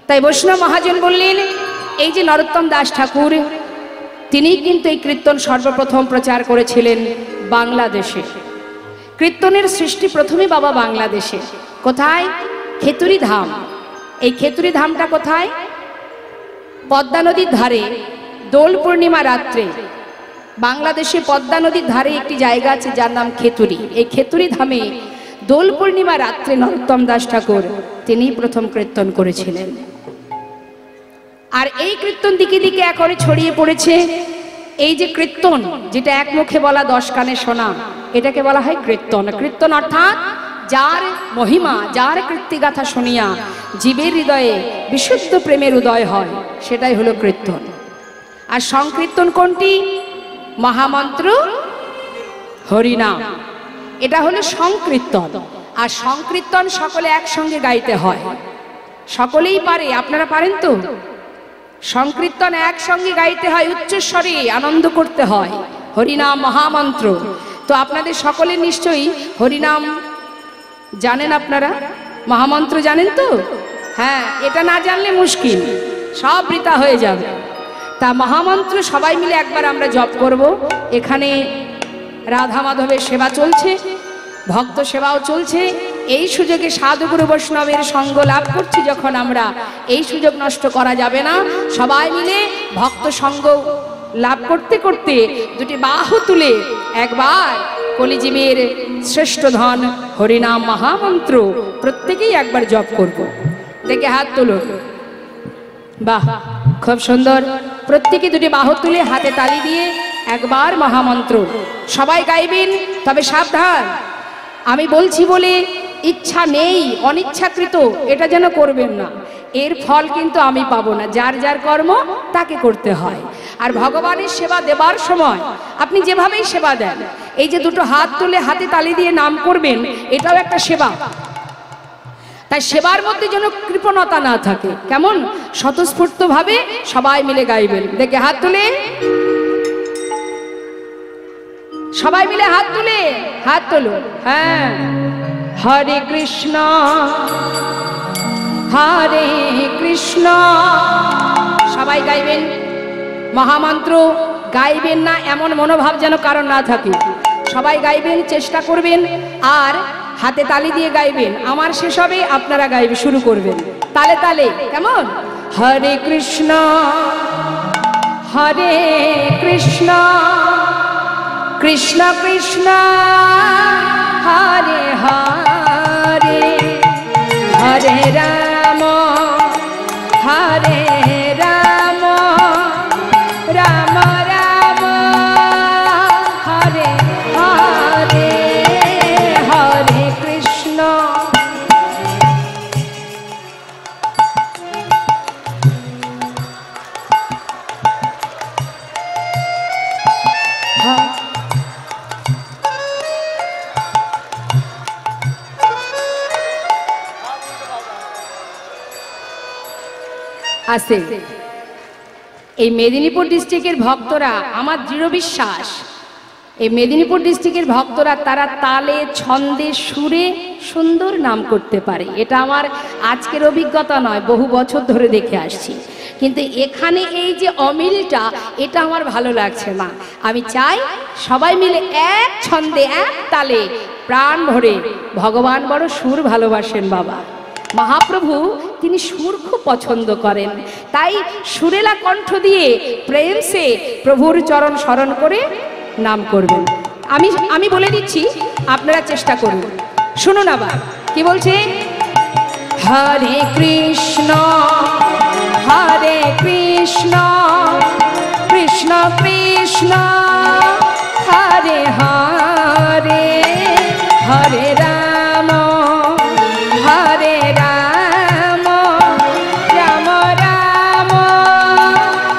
Speaker 1: তাই বৈষ্ণব মহাজন বললেন, এই যে নরোত্তম দাস ঠাকুর, তিনি কিন্তু এই কীর্তন সর্বপ্রথম প্রচার করেছিলেন বাংলাদেশে। কীর্তনের সৃষ্টি প্রথমে বাবা বাংলাদেশে। কোথায়? খেতুরি ধাম। এই খেতুরি ধামটা কোথায়? পদ্মা নদীর ধারে দোল পূর্ণিমা রাত্রে বাংলাদেশে পদ্মা নদীর ধারে একটি জায়গা আছে যার নাম খেতুরি। এই খেতুরি ধামে দোল পূর্ণিমা রাত্রে নরোত্তম দাস ঠাকুর তিনি প্রথম কীর্তন করেছিলেন। আর এই কীর্তন দিকে দিকে এখন ছড়িয়ে পড়েছে। এই যে কীর্তন, যেটা এক মুখে বলা 10 কানে শোনা, এটাকে বলা হয় কীর্তন। কীর্তন অর্থাৎ যার মহিমা, যার কীর্তিগাথা শুনিয়া জীবের হৃদয়ে বিশুদ্ধ প্রেমের উদয় হয়, সেটাই হলো কীর্তন। আর সংকীর্তন কোনটি? মহামন্ত্র হরিনাম। এটা হলো সংকীর্তন। আর সংকীর্তন সকলে একসঙ্গে গাইতে হয়, সকলেই পারে। আপনারা পারেন তো? সংকীর্তন একসঙ্গে গাইতে হয়, উচ্চস্বরে আনন্দ করতে হয়। হরিনাম মহামন্ত্র। তো আপনাদের সকলের নিশ্চয়ই হরিনাম জানেন, আপনারা মহামন্ত্র জানেন তো? হ্যাঁ, এটা না জানলে মুশকিল, সব বৃথা হয়ে যাবে। তা মহামন্ত্র সবাই মিলে একবার আমরা জপ করব। এখানে রাধা মাধবের সেবা চলছে, ভক্ত সেবাও চলছে। এই সুযোগে সাধুগুরু বৈষ্ণবের সঙ্গ লাভ করছি যখন আমরা, এই সুযোগ নষ্ট করা যাবে না। সবাই মিলে ভক্ত সঙ্গ লাভ করতে করতে দুটি বাহু তুলে একবার কলিযুগের শ্রেষ্ঠ ধন হরিনাম মহামন্ত্র প্রত্যেকেই একবার জপ করব। দেখে হাত তুলো। বাহ, খুব সুন্দর। প্রত্যেকে দুটি বাহু তুলে হাতে তালি দিয়ে একবার মহামন্ত্র সবাই গাইবেন। তবে সাবধান, আমি বলছি বলে ইচ্ছা নেই, অনিচ্ছাকৃত এটা যেন করবেন না। এর ফল কিন্তু আমি পাবো না, যার যার কর্ম তাকে করতে হয়। আর ভগবানের সেবা দেবার সময় আপনি যেভাবেই সেবা দেন, এই যে দুটো হাত তুলে হাতে তালি দিয়ে নাম করবেন, এটাও একটা সেবা। তাই সেবার মধ্যে যেন কৃপণতা না থাকে, কেমন স্বতঃস্ফূর্ত ভাবে সবাই মিলে গাইবেন। দেখে হাত তুলে, সবাই মিলে হাত তুলে, হাত তোলো। হ্যাঁ, হরে কৃষ্ণ হরে কৃষ্ণ। সবাই গাইবেন মহামন্ত্র। গাইবেন না এমন মনোভাব যেন কারণ না থাকে, সবাই গাইবেন, চেষ্টা করবেন। আর হাতে তালি দিয়ে গাইবেন। আমার শেষ হবে, আপনারা গাইবে শুরু করবেন তালে তালে, কেমন? হরে কৃষ্ণ হরে কৃষ্ণ কৃষ্ণ কৃষ্ণ হরে হরে, হরে রাম হরে রাম, রাম রাম হরে হরে, হরে কৃষ্ণ। আছে এই মেদিনীপুর ডিস্ট্রিক্টের ভক্তরা, আমার দৃঢ় বিশ্বাস এই মেদিনীপুর ডিস্ট্রিক্টের ভক্তরা তারা তালে ছন্দে সুরে সুন্দর নাম করতে পারে। এটা আমার আজকের অভিজ্ঞতা নয়, বহু বছর ধরে দেখে আসছি। কিন্তু এখানে এই যে অমিলটা, এটা আমার ভালো লাগছে না। আমি চাই সবাই মিলে এক ছন্দে এক তালে প্রাণ ভরে, ভগবান বড় সুর ভালোবাসেন বাবা। মহাপ্রভু তিনি সুর খুব পছন্দ করেন। তাই সুরেলা কণ্ঠ দিয়ে প্রেম সে প্রভুর চরণ স্মরণ করে নাম করবেন। আমি বলে দিচ্ছি, আপনারা চেষ্টা করুন। শুনুন আবার কি বলছে। হরে কৃষ্ণ হরে কৃষ্ণ কৃষ্ণ কৃষ্ণ হরে হরে, হরে রাম হরে রাম, রাম রাম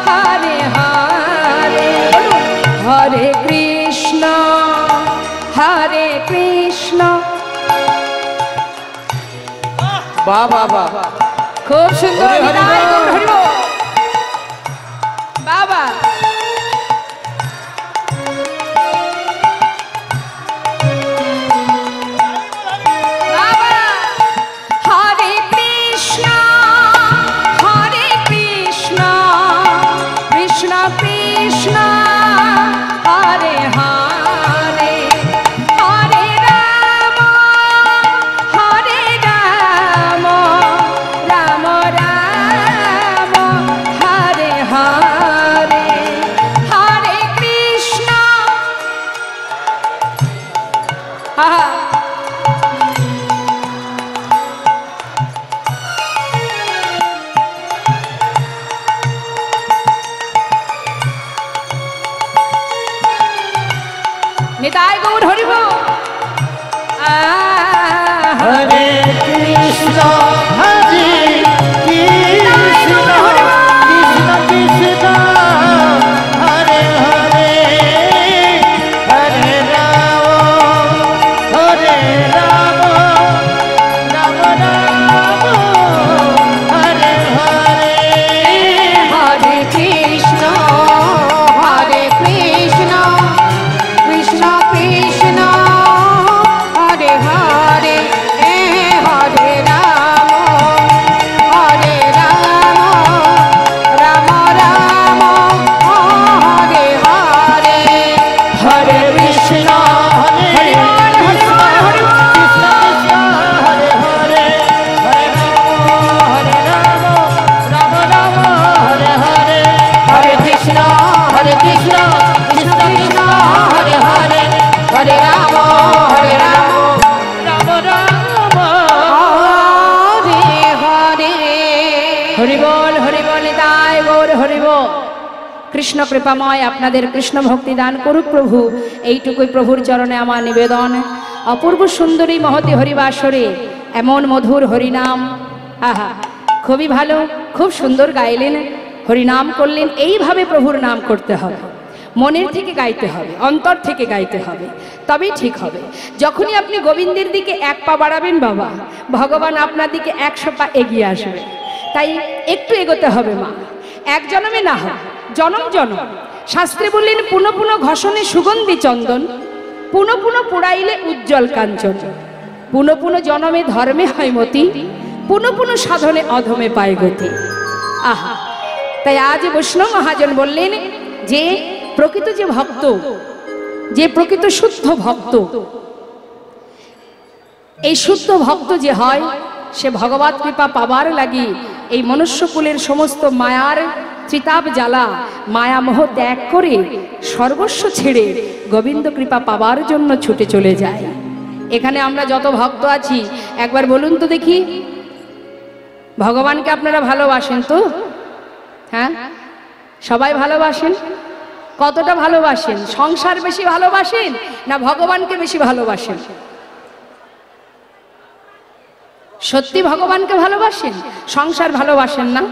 Speaker 1: হরে হরে, হরে কৃষ্ণ হরে কৃষ্ণ।
Speaker 2: বাহ বাহ বাহ,
Speaker 1: খুব সুন্দর।
Speaker 2: হরি হরি
Speaker 1: হরি
Speaker 2: বল।
Speaker 1: হরি বল। বাবা বাবা, হরে কৃষ্ণ হরে কৃষ্ণ কৃষ্ণ কৃষ্ণ হরে হরে, হরে রাম হরে রাম, রাম রাম হরে হরে, হরে কৃষ্ণ। আহা, নিতাই গৌর হরি বল।
Speaker 2: হরে কৃষ্ণ হরে কৃষ্ণ কৃষ্ণ কৃষ্ণ হরে হরে, হরে রাম
Speaker 1: কৃষ্ণ কৃপাময় আপনাদের কৃষ্ণ ভক্তি দান করুক প্রভু, এইটুকুই প্রভুর চরণে আমার নিবেদন। অপূর্ব সুন্দরী মহতি হরিবাসরে এমন মধুর হরিনাম, আহা খুবই ভালো, খুব সুন্দর গাইলেন, হরিনাম করলেন। এইভাবে প্রভুর নাম করতে হবে, মনের থেকে গাইতে হবে, অন্তর থেকে গাইতে হবে, তবেই ঠিক হবে। যখনই আপনি গোবিন্দের দিকে এক পা বাড়াবেন বাবা, ভগবান আপনার দিকে 100 পা এগিয়ে আসবে। তাই একটু এগোতে হবে মা, এক জনমে না হয়, জনম জনম। শাস্ত্রে বললেন পুনঃ পুনঃ ঘষণে সুগন্ধি চন্দন, পুনঃ পুনঃ পোড়াইলে উজ্জ্বল কাঞ্চন। পুনঃ পুনঃ জনমে ধর্মে হয় মতি, পুনঃ পুনঃ সাধনে অধমে পায় গতি। আহা, তাই আজ বৈষ্ণব মহাজন বললেন যে প্রকৃত যে ভক্ত, যে প্রকৃত শুদ্ধ ভক্ত, এই শুদ্ধ ভক্ত যে হয় সে ভগবত কৃপা পাবার লাগি এই মনুষ্যকুলের সমস্ত মায়ার ত্রিতাপ জ্বালা, মায়ামোহ ত্যাগ করে সর্বস্ব ছেড়ে গোবিন্দ কৃপা পাবার জন্য ছুটে চলে যায়। এখানে আমরা যত ভক্ত আছি একবার বলুন তো দেখি, ভগবানকে আপনারা ভালোবাসেন তো? হ্যাঁ, সবাই ভালোবাসেন। কতটা ভালোবাসেন? সংসার বেশি ভালোবাসেন না ভগবানকে বেশি ভালোবাসেন? সত্যি ভগবানকে ভালোবাসেন, সংসার ভালোবাসেন না?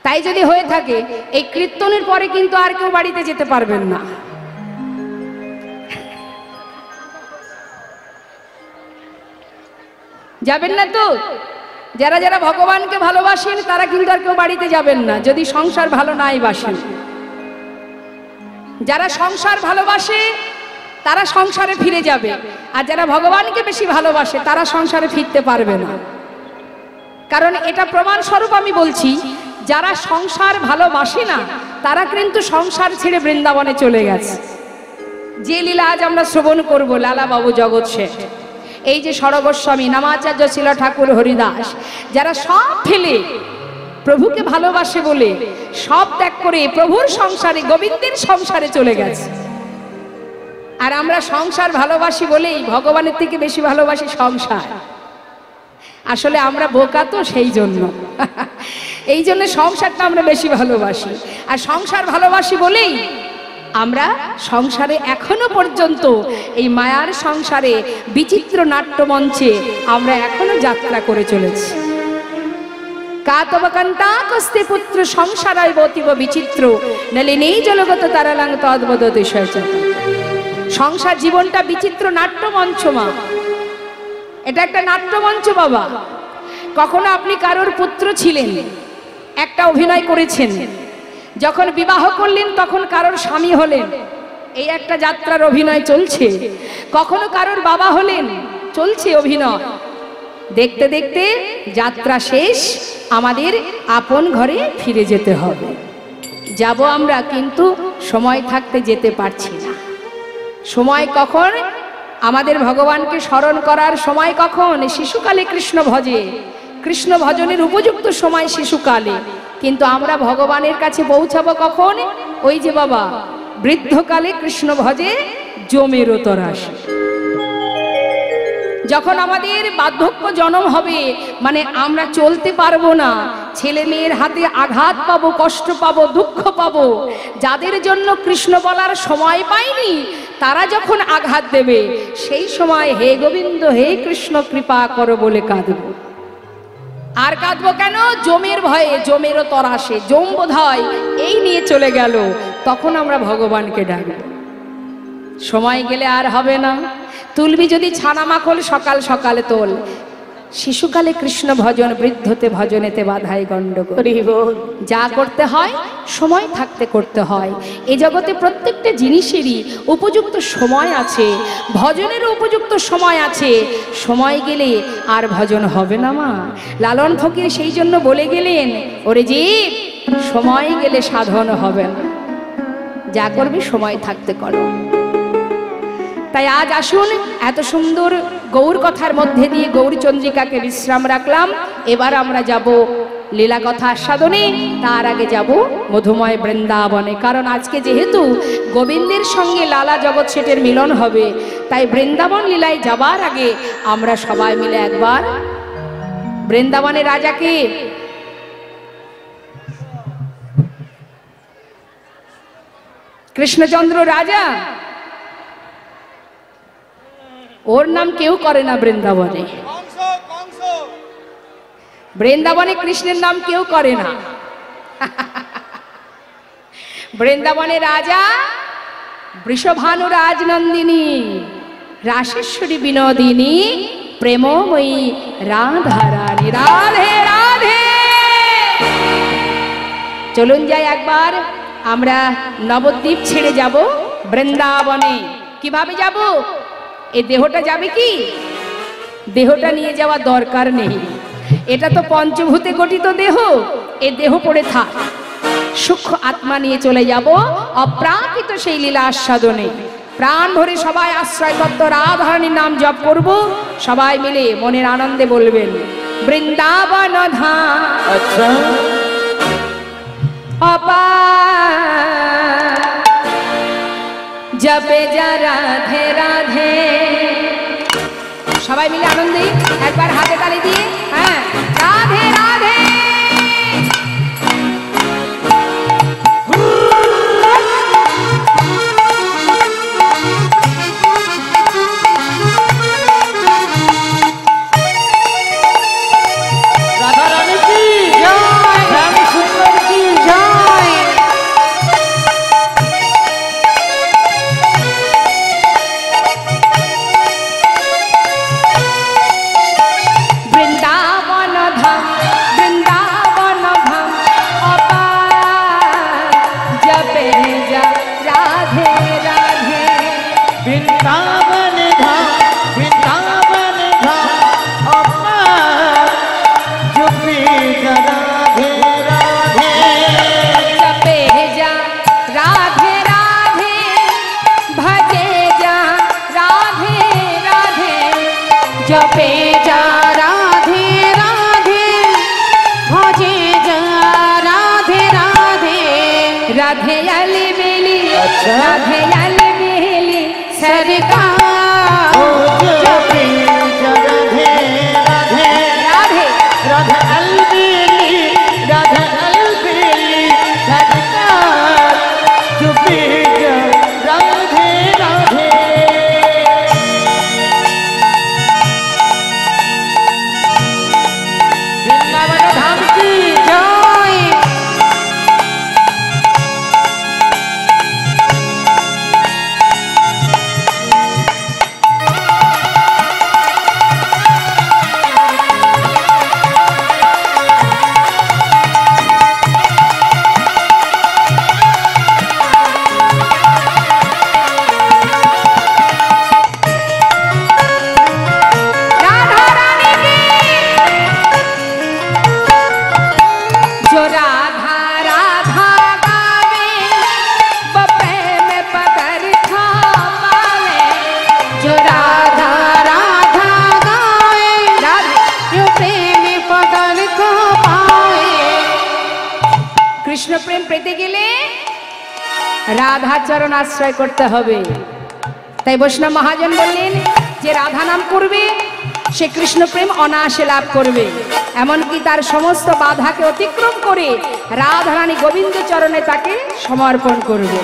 Speaker 1: তাই যদি হয়ে থাকে এই কীর্তনের পরে কিন্তু আর কেউ বাড়িতে যেতে পারবেন না। যাবেন না তো? যারা যারা ভগবানকে ভালোবাসেন তারা কিন্তু আর কেউ বাড়িতে যাবেন না যদি সংসার ভালো নাই বাসেন। যারা সংসার ভালোবাসে তারা সংসারে ফিরে যাবে, আর যারা ভগবানকে বেশি ভালোবাসে তারা সংসারে ফিরতে পারবে না। কারণ এটা প্রমাণ স্বরূপ আমি বলছি, যারা সংসার ভালোবাসে না তারা কিন্তু সংসার ছেড়ে বৃন্দাবনে চলে গেছে। যে লীলা আজ আমরা শ্রবণ করব, লালা বাবু জগৎ শেঠ, এই যে সরগোস্বামী, নামাচার্য শিলা ঠাকুর, হরিদাস, যারা সব ফেলে প্রভুকে ভালোবাসে বলে সব ত্যাগ করে প্রভুর সংসারে, গোবিন্দের সংসারে চলে গেছে। আর আমরা সংসার ভালোবাসি বলেই ভগবানের থেকে বেশি ভালোবাসি সংসার। আসলে আমরা বোকা তো, সেই জন্য এই জন্য সংসারটা আমরা বেশি ভালোবাসি। আর সংসার ভালোবাসি বলেই আমরা সংসারে এখনো পর্যন্ত এই মায়ার সংসারে বিচিত্র নাট্যমঞ্চে আমরা এখনো যাত্রা করে চলেছি। কাতবকান্তা কস্তে পুত্র সংসারায় বতিব বিচিত্র নলিনেই জলগত তারালাং তদ্বদতি সচেতন। সংসার জীবনটা বিচিত্র নাট্যমঞ্চ মা, এটা একটা নাট্যমঞ্চ বাবা। কখনো আপনি কারোর পুত্র ছিলেন, একটা অভিনয় করেছেন, যখন বিবাহ করলেন তখন কারোর স্বামী হলেন, এই একটা যাত্রার অভিনয় চলছে। কখনো কারোর বাবা হলেন, চলছে অভিনয়। দেখতে দেখতে যাত্রা শেষ, আমাদের আপন ঘরে ফিরে যেতে হবে। যাব আমরা, কিন্তু সময় থাকতে যেতে পারছি না। সময় কখন? আমাদের ভগবানকে স্মরণ করার সময় কখন? শিশুকালে কৃষ্ণ ভজে, কৃষ্ণ ভজনের উপযুক্ত সময় শিশুকালে। কিন্তু আমরা ভগবানের কাছে পৌঁছাবো কখন? ওই যে বাবা, বৃদ্ধকালে কৃষ্ণ ভজে জমের তরাসে। যখন আমাদের বার্ধক্য জন্ম হবে, মানে আমরা চলতে পারবো না, ছেলে মেয়ের হাতে আঘাত পাবো, কষ্ট পাবো, দুঃখ পাবো, যাদের জন্য কৃষ্ণ বলার সময় পাইনি তারা যখন আঘাত দেবে, সেই সময় হে গোবিন্দ, হে কৃষ্ণ কৃপা করো বলে কাঁদবো। আর কাঁদবো কেন? জমের ভয়ে, জমেরও তরাসে, জম বোধহয় এই নিয়ে চলে গেল, তখন আমরা ভগবানকে ডাকবো। সময় গেলে আর হবে না। তুলবি যদি ছানা মাখল সকাল সকালে তোল, শিশুকালে কৃষ্ণ ভজন, বৃদ্ধতে ভজনেতে বাধাই গণ্ডগোল। যা করতে হয় সময় থাকতে করতে হয়। এই জগতে প্রত্যেকটা জিনিসেরই উপযুক্ত সময় আছে, ভজনেরও উপযুক্ত সময় আছে। সময় গেলে আর ভজন হবে না মা। লালন ফকির সেই জন্য বলে গেলেন, ওরে জীব, সময় গেলে সাধন হবে না, যা করবি সময় থাকতে করো। তাই আজ আসুন, এত সুন্দর গৌর কথার মধ্যে দিয়ে গৌরচন্দ্রিকাকে বিশ্রাম রাখলাম। এবার আমরা যাব লীলা কথা আস্বাদনে, তার আগে যাব মধুময় বৃন্দাবনে। কারণ আজকে যেহেতু গোবিন্দের সঙ্গে লালা জগৎ শেঠের মিলন হবে, তাই বৃন্দাবন লীলায় যাবার আগে আমরা সবাই মিলে একবার বৃন্দাবনের রাজাকে কৃষ্ণচন্দ্র রাজা, ওর নাম কেউ করে না বৃন্দাবনে। বৃন্দাবনে কৃষ্ণের নাম কেউ করে না। বৃন্দাবনে রাজা বৃষভানু রাজনন্দিনী, রাশেশ্বরী বিনোদিনী, প্রেমময়ী রাধারানী। রাধে রাধে। চলুন যাই একবার আমরা নবদ্বীপ ছেড়ে যাব বৃন্দাবনে। কিভাবে যাব? এই দেহটা যাবে কি? দেহটা নিয়ে যাওয়া দরকার নেই। এটা তো পঞ্চভূতে গঠিত দেহ, এ দেহ পড়ে থাক। সূক্ষ্ম আত্মা নিয়ে চলে যাব অপ্রাকৃত সেই লীলা আস্বাদনে। প্রাণ ভরে সবাই আশ্রয় তত্ত্ব রাধারানীর নাম জপ করব। সবাই মিলে মনের আনন্দে বলবেন বৃন্দাবন ধাম।
Speaker 2: আচ্ছা,
Speaker 1: জপে যা রাধে রাধে। সবাই মিলে আনন্দে একবার হাতে তালি দিয়ে, হ্যাঁ, রাধে রাধে।
Speaker 2: রাধা রানী কি জয়, শ্যাম সুন্দর কি জয়।
Speaker 1: বৃন্দাবন ধাম, বৃন্দাবন ধাম, অপার জপে যা রাধে রাধে।
Speaker 2: বৃন্দাবন ধাম, বৃন্দাবন ধাম, অপার জপে যা রাধে রাধে।
Speaker 1: জপে যা রাধে রাধে, ভজে যা রাধে রাধে।
Speaker 3: জপে যা রাধে রাধে, ভজে যা রাধে রাধে।
Speaker 1: রাধে আলি বেলি,
Speaker 2: আচ্ছা।
Speaker 1: রাধে আলি বেলি
Speaker 3: सरकार
Speaker 2: ও জপে যা রাধে রাধে।
Speaker 1: রাধে।
Speaker 2: রাধা अलबेली, राधा अलबेली, सरकार जपे जा राधे राधे। वृंदावन धाम की
Speaker 3: জয়।
Speaker 1: राधा रानी की जो राधा राधा गावे, वो प्रेम पकड़ खा पावे।
Speaker 3: जो राधा राधा गाए, जो प्रेम पकड़ को पाए।
Speaker 1: কৃষ্ণ প্রেম পেতে গেলে রাধা চরণ আশ্রয় করতে হবে। তাই বৈষ্ণব মহাজন বললেন যে রাধা নাম করবে সে কৃষ্ণ প্রেম অনায়াসে লাভ করবে। এমনকি তার সমস্ত বাধাকে অতিক্রম করে রাধারানী গোবিন্দ চরণে তাকে সমর্পণ করবে।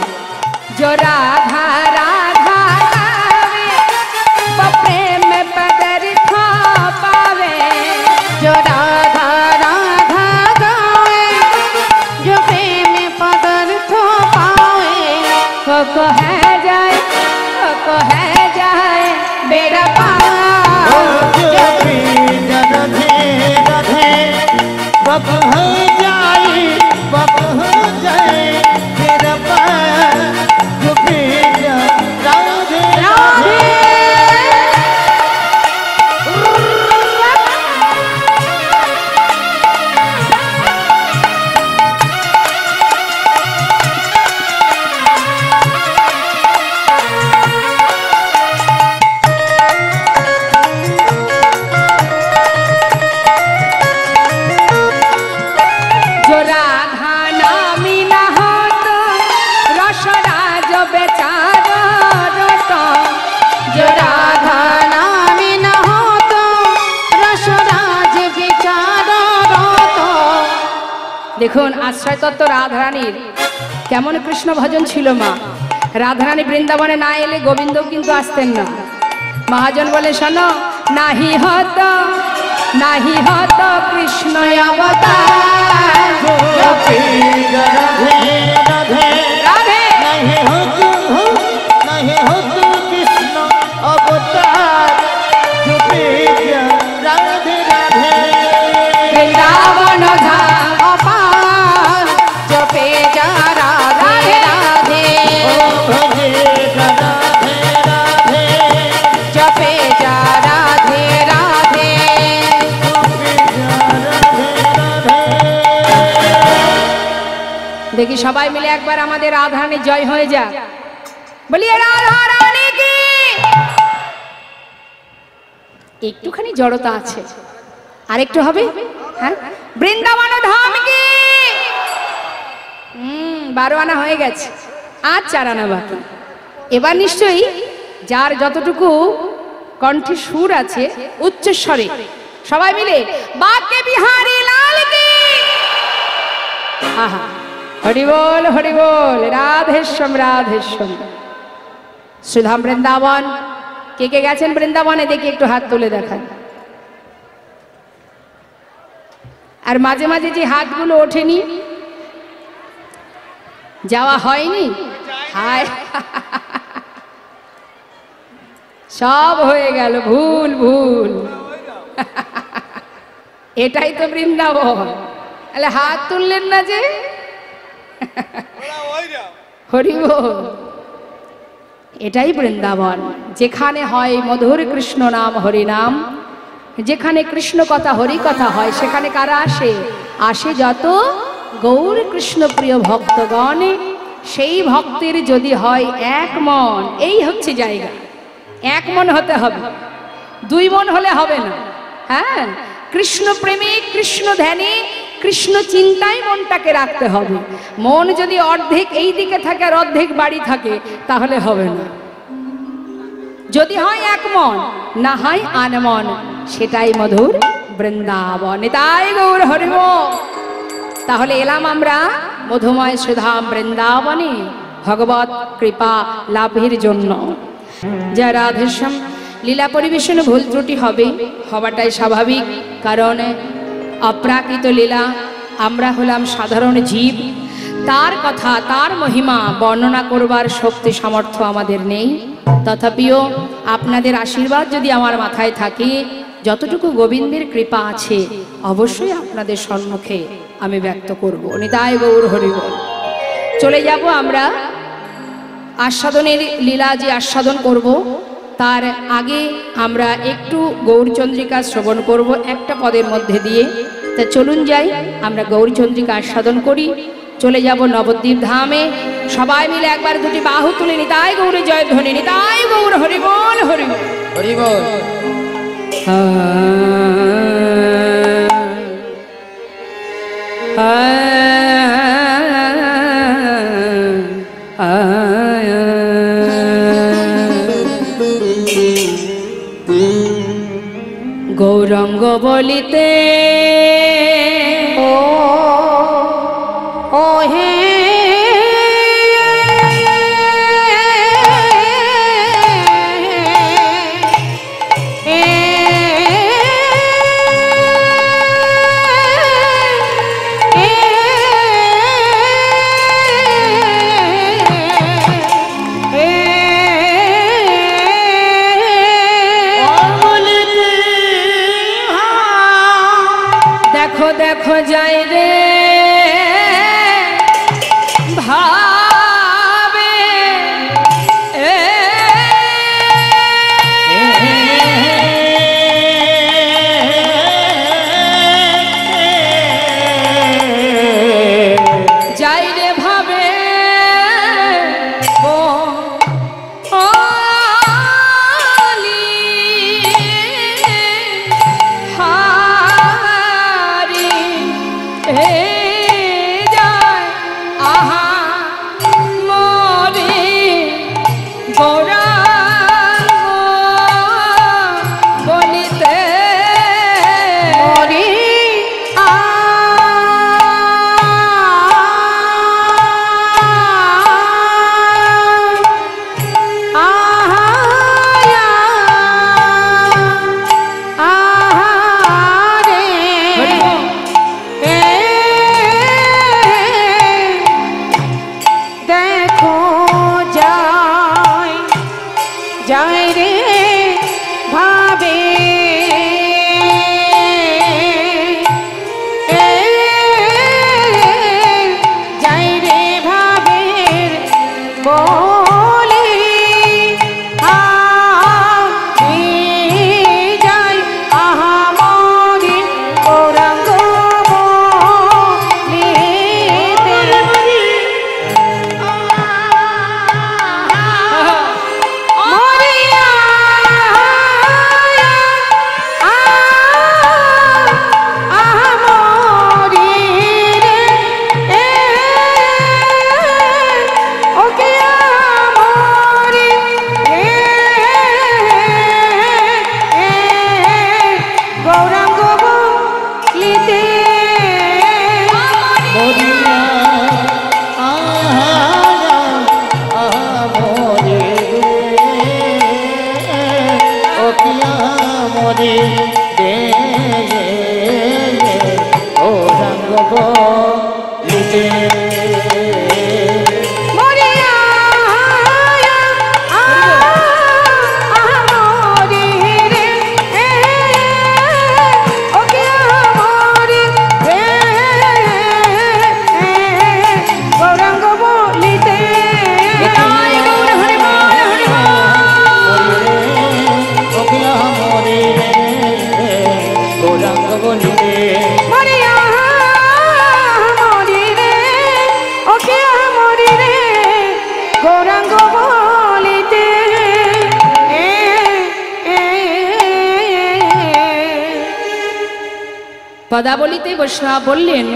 Speaker 1: जो राधा राधा गावे, वो प्रेम पकड़ खा पावे।
Speaker 3: जो राधा राधा गाए, जो प्रेम पकड़ को पाए।
Speaker 1: को है जाए, को है जाए बेड़ा
Speaker 2: ओ
Speaker 1: पार।
Speaker 2: जपे जा राधे राधे। बप हो जाए, बप हो जाए तेरा पार जपे जा राधे राधे।
Speaker 1: जो राधा नामी न हो तो रसराज बेचारा रोतो।
Speaker 3: जो राधा नाम न हो तो रसराज विचार तो।
Speaker 1: দেখুন আশ্রয় তত্ত্ব রাধারানীর কেমন কৃষ্ণ ভজন ছিল মা। রাধারানী বৃন্দাবনে না এলে গোবিন্দও কিন্তু আসতেন না। মহাজন বলে শোনো, নাহি হত কৃষ্ণ অবতার,
Speaker 2: রাধে রাধে
Speaker 1: রাধে
Speaker 2: नहीं हो तू कृष्ण अवतार चुपे जा राधे राधे
Speaker 1: বৃন্দাবন ধাম
Speaker 3: अपार जपे जा राधे राधे
Speaker 2: ओ भजे राधे राधे
Speaker 3: जपे जा राधे राधे
Speaker 2: चुपे जा राधे राधे।
Speaker 1: দেখি সবাই মিলে একবার আমাদের রাধারানী জয় হয়ে যাক, বলিয়ে রাধারানী কি। একটুখানি জড়তা আছে, আরেকটু হবে। হ্যাঁ, বৃন্দাবন ধাম কি। 12 আনা হয়ে গেছে, আর 4 আনা বাকি। এবার নিশ্চয়ই যার যতটুকু কণ্ঠে সুর আছে উচ্চস্বরে সবাই মিলে বাক্যে বিহারী লাল কি। আহা, হরি বল রাধেশ্বম রাধেশ্বম। সুধাম বৃন্দাবন, কে কে গেছেন বৃন্দাবনে দেখি একটু হাত তুলে দেখান। আর মাঝে মাঝে যে হাতগুলো ওঠেনি, যাওয়া হয়নি, হায় সব হয়ে গেল, ভুল ভুল। এটাই তো বৃন্দাবন। তাহলে হাত তুললেন না যে। হরি বল, এটাই বৃন্দাবন, যেখানে হয় মধুর কৃষ্ণ নাম হরি নাম, যেখানে কৃষ্ণ কথা হরি কথা হয়, সেখানে কারা আসে? আসে যত গৌর কৃষ্ণ প্রিয় ভক্তগণ। সেই ভক্তের যদি হয় এক মন, এই হচ্ছে জায়গা। এক মন হতে হবে, 2 মন হলে হবে না। হ্যাঁ, কৃষ্ণ প্রেমে, কৃষ্ণ ধ্যানে, কৃষ্ণ চিন্তায় মনটাকে রাখতে হবে। মন যদি অর্ধেক এই দিকে থাকে আর অর্ধেক বাড়ি থাকে, তাহলে হবে না। যদি হয় এক মন, না হয় আনমন, সেটাই মধুর বৃন্দাবন। তাই গৌর হরি বল। তাহলে এলাম আমরা মধুময় সুধাম বৃন্দাবনে ভগবত কৃপা লাভের জন্য। যা রাধেশ্যাম লীলা পরিবেশনে ভুল ত্রুটি হবে, হওয়াটাই স্বাভাবিক, কারণ অপ্রাকৃত লীলা। আমরা হলাম সাধারণ জীব, তার কথা, তার মহিমা বর্ণনা করবার শক্তি সামর্থ্য আমাদের নেই। তথাপিও আপনাদের আশীর্বাদ যদি আমার মাথায় থাকে, যতটুকু গোবিন্দের কৃপা আছে, অবশ্যই আপনাদের সম্মুখে আমি ব্যক্ত করব। নিতাই গৌর হরি বল। চলে যাব আমরা আস্বাদনের লীলা, যে আস্বাদন করব, তার আগে আমরা একটু গৌরচন্দ্রিকা শ্রবণ করব একটা পদের মধ্যে দিয়ে। তা চলুন যাই, আমরা গৌরচন্দ্রিকা আস্বাদন করি। চলে যাব নবদ্বীপ ধামে। সবাই মিলে একবার 2টি বাহু তুলে নিতাই গৌর জয় ধ্বনি, নিতাই গৌর হরি বল হরি বল
Speaker 2: हरि बोल।
Speaker 1: গৌরঙ্গ বলিতে
Speaker 3: ओ हे
Speaker 1: দেখো দেখো যাই রে ভাবে, যাই রে ভাবে ও আলি হারি
Speaker 3: যাই রে ভাবে যাই রে ভাবে বলি যাই আহামরি গৌরাঙ্গ
Speaker 1: পদাবলিতে বৈষ্ণব বললেন,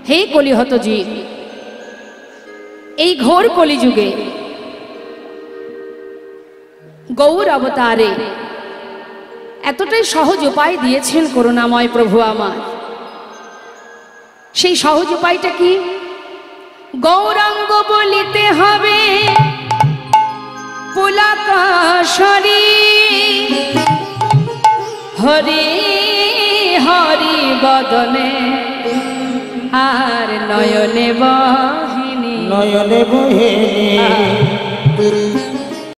Speaker 1: হে কলিহত জীব, এই ঘোর কলিযুগে গৌর অবতারে এতটাই সহজ উপায় দিয়েছেন করুণাময় প্রভু আমার। সেই সহজ উপায়টা কি? গৌরাঙ্গ বলিতে হবে পুলাকাশরী, হরি হরি বদনে আর নয়নে বহিনী,
Speaker 2: নয়নে বহিনী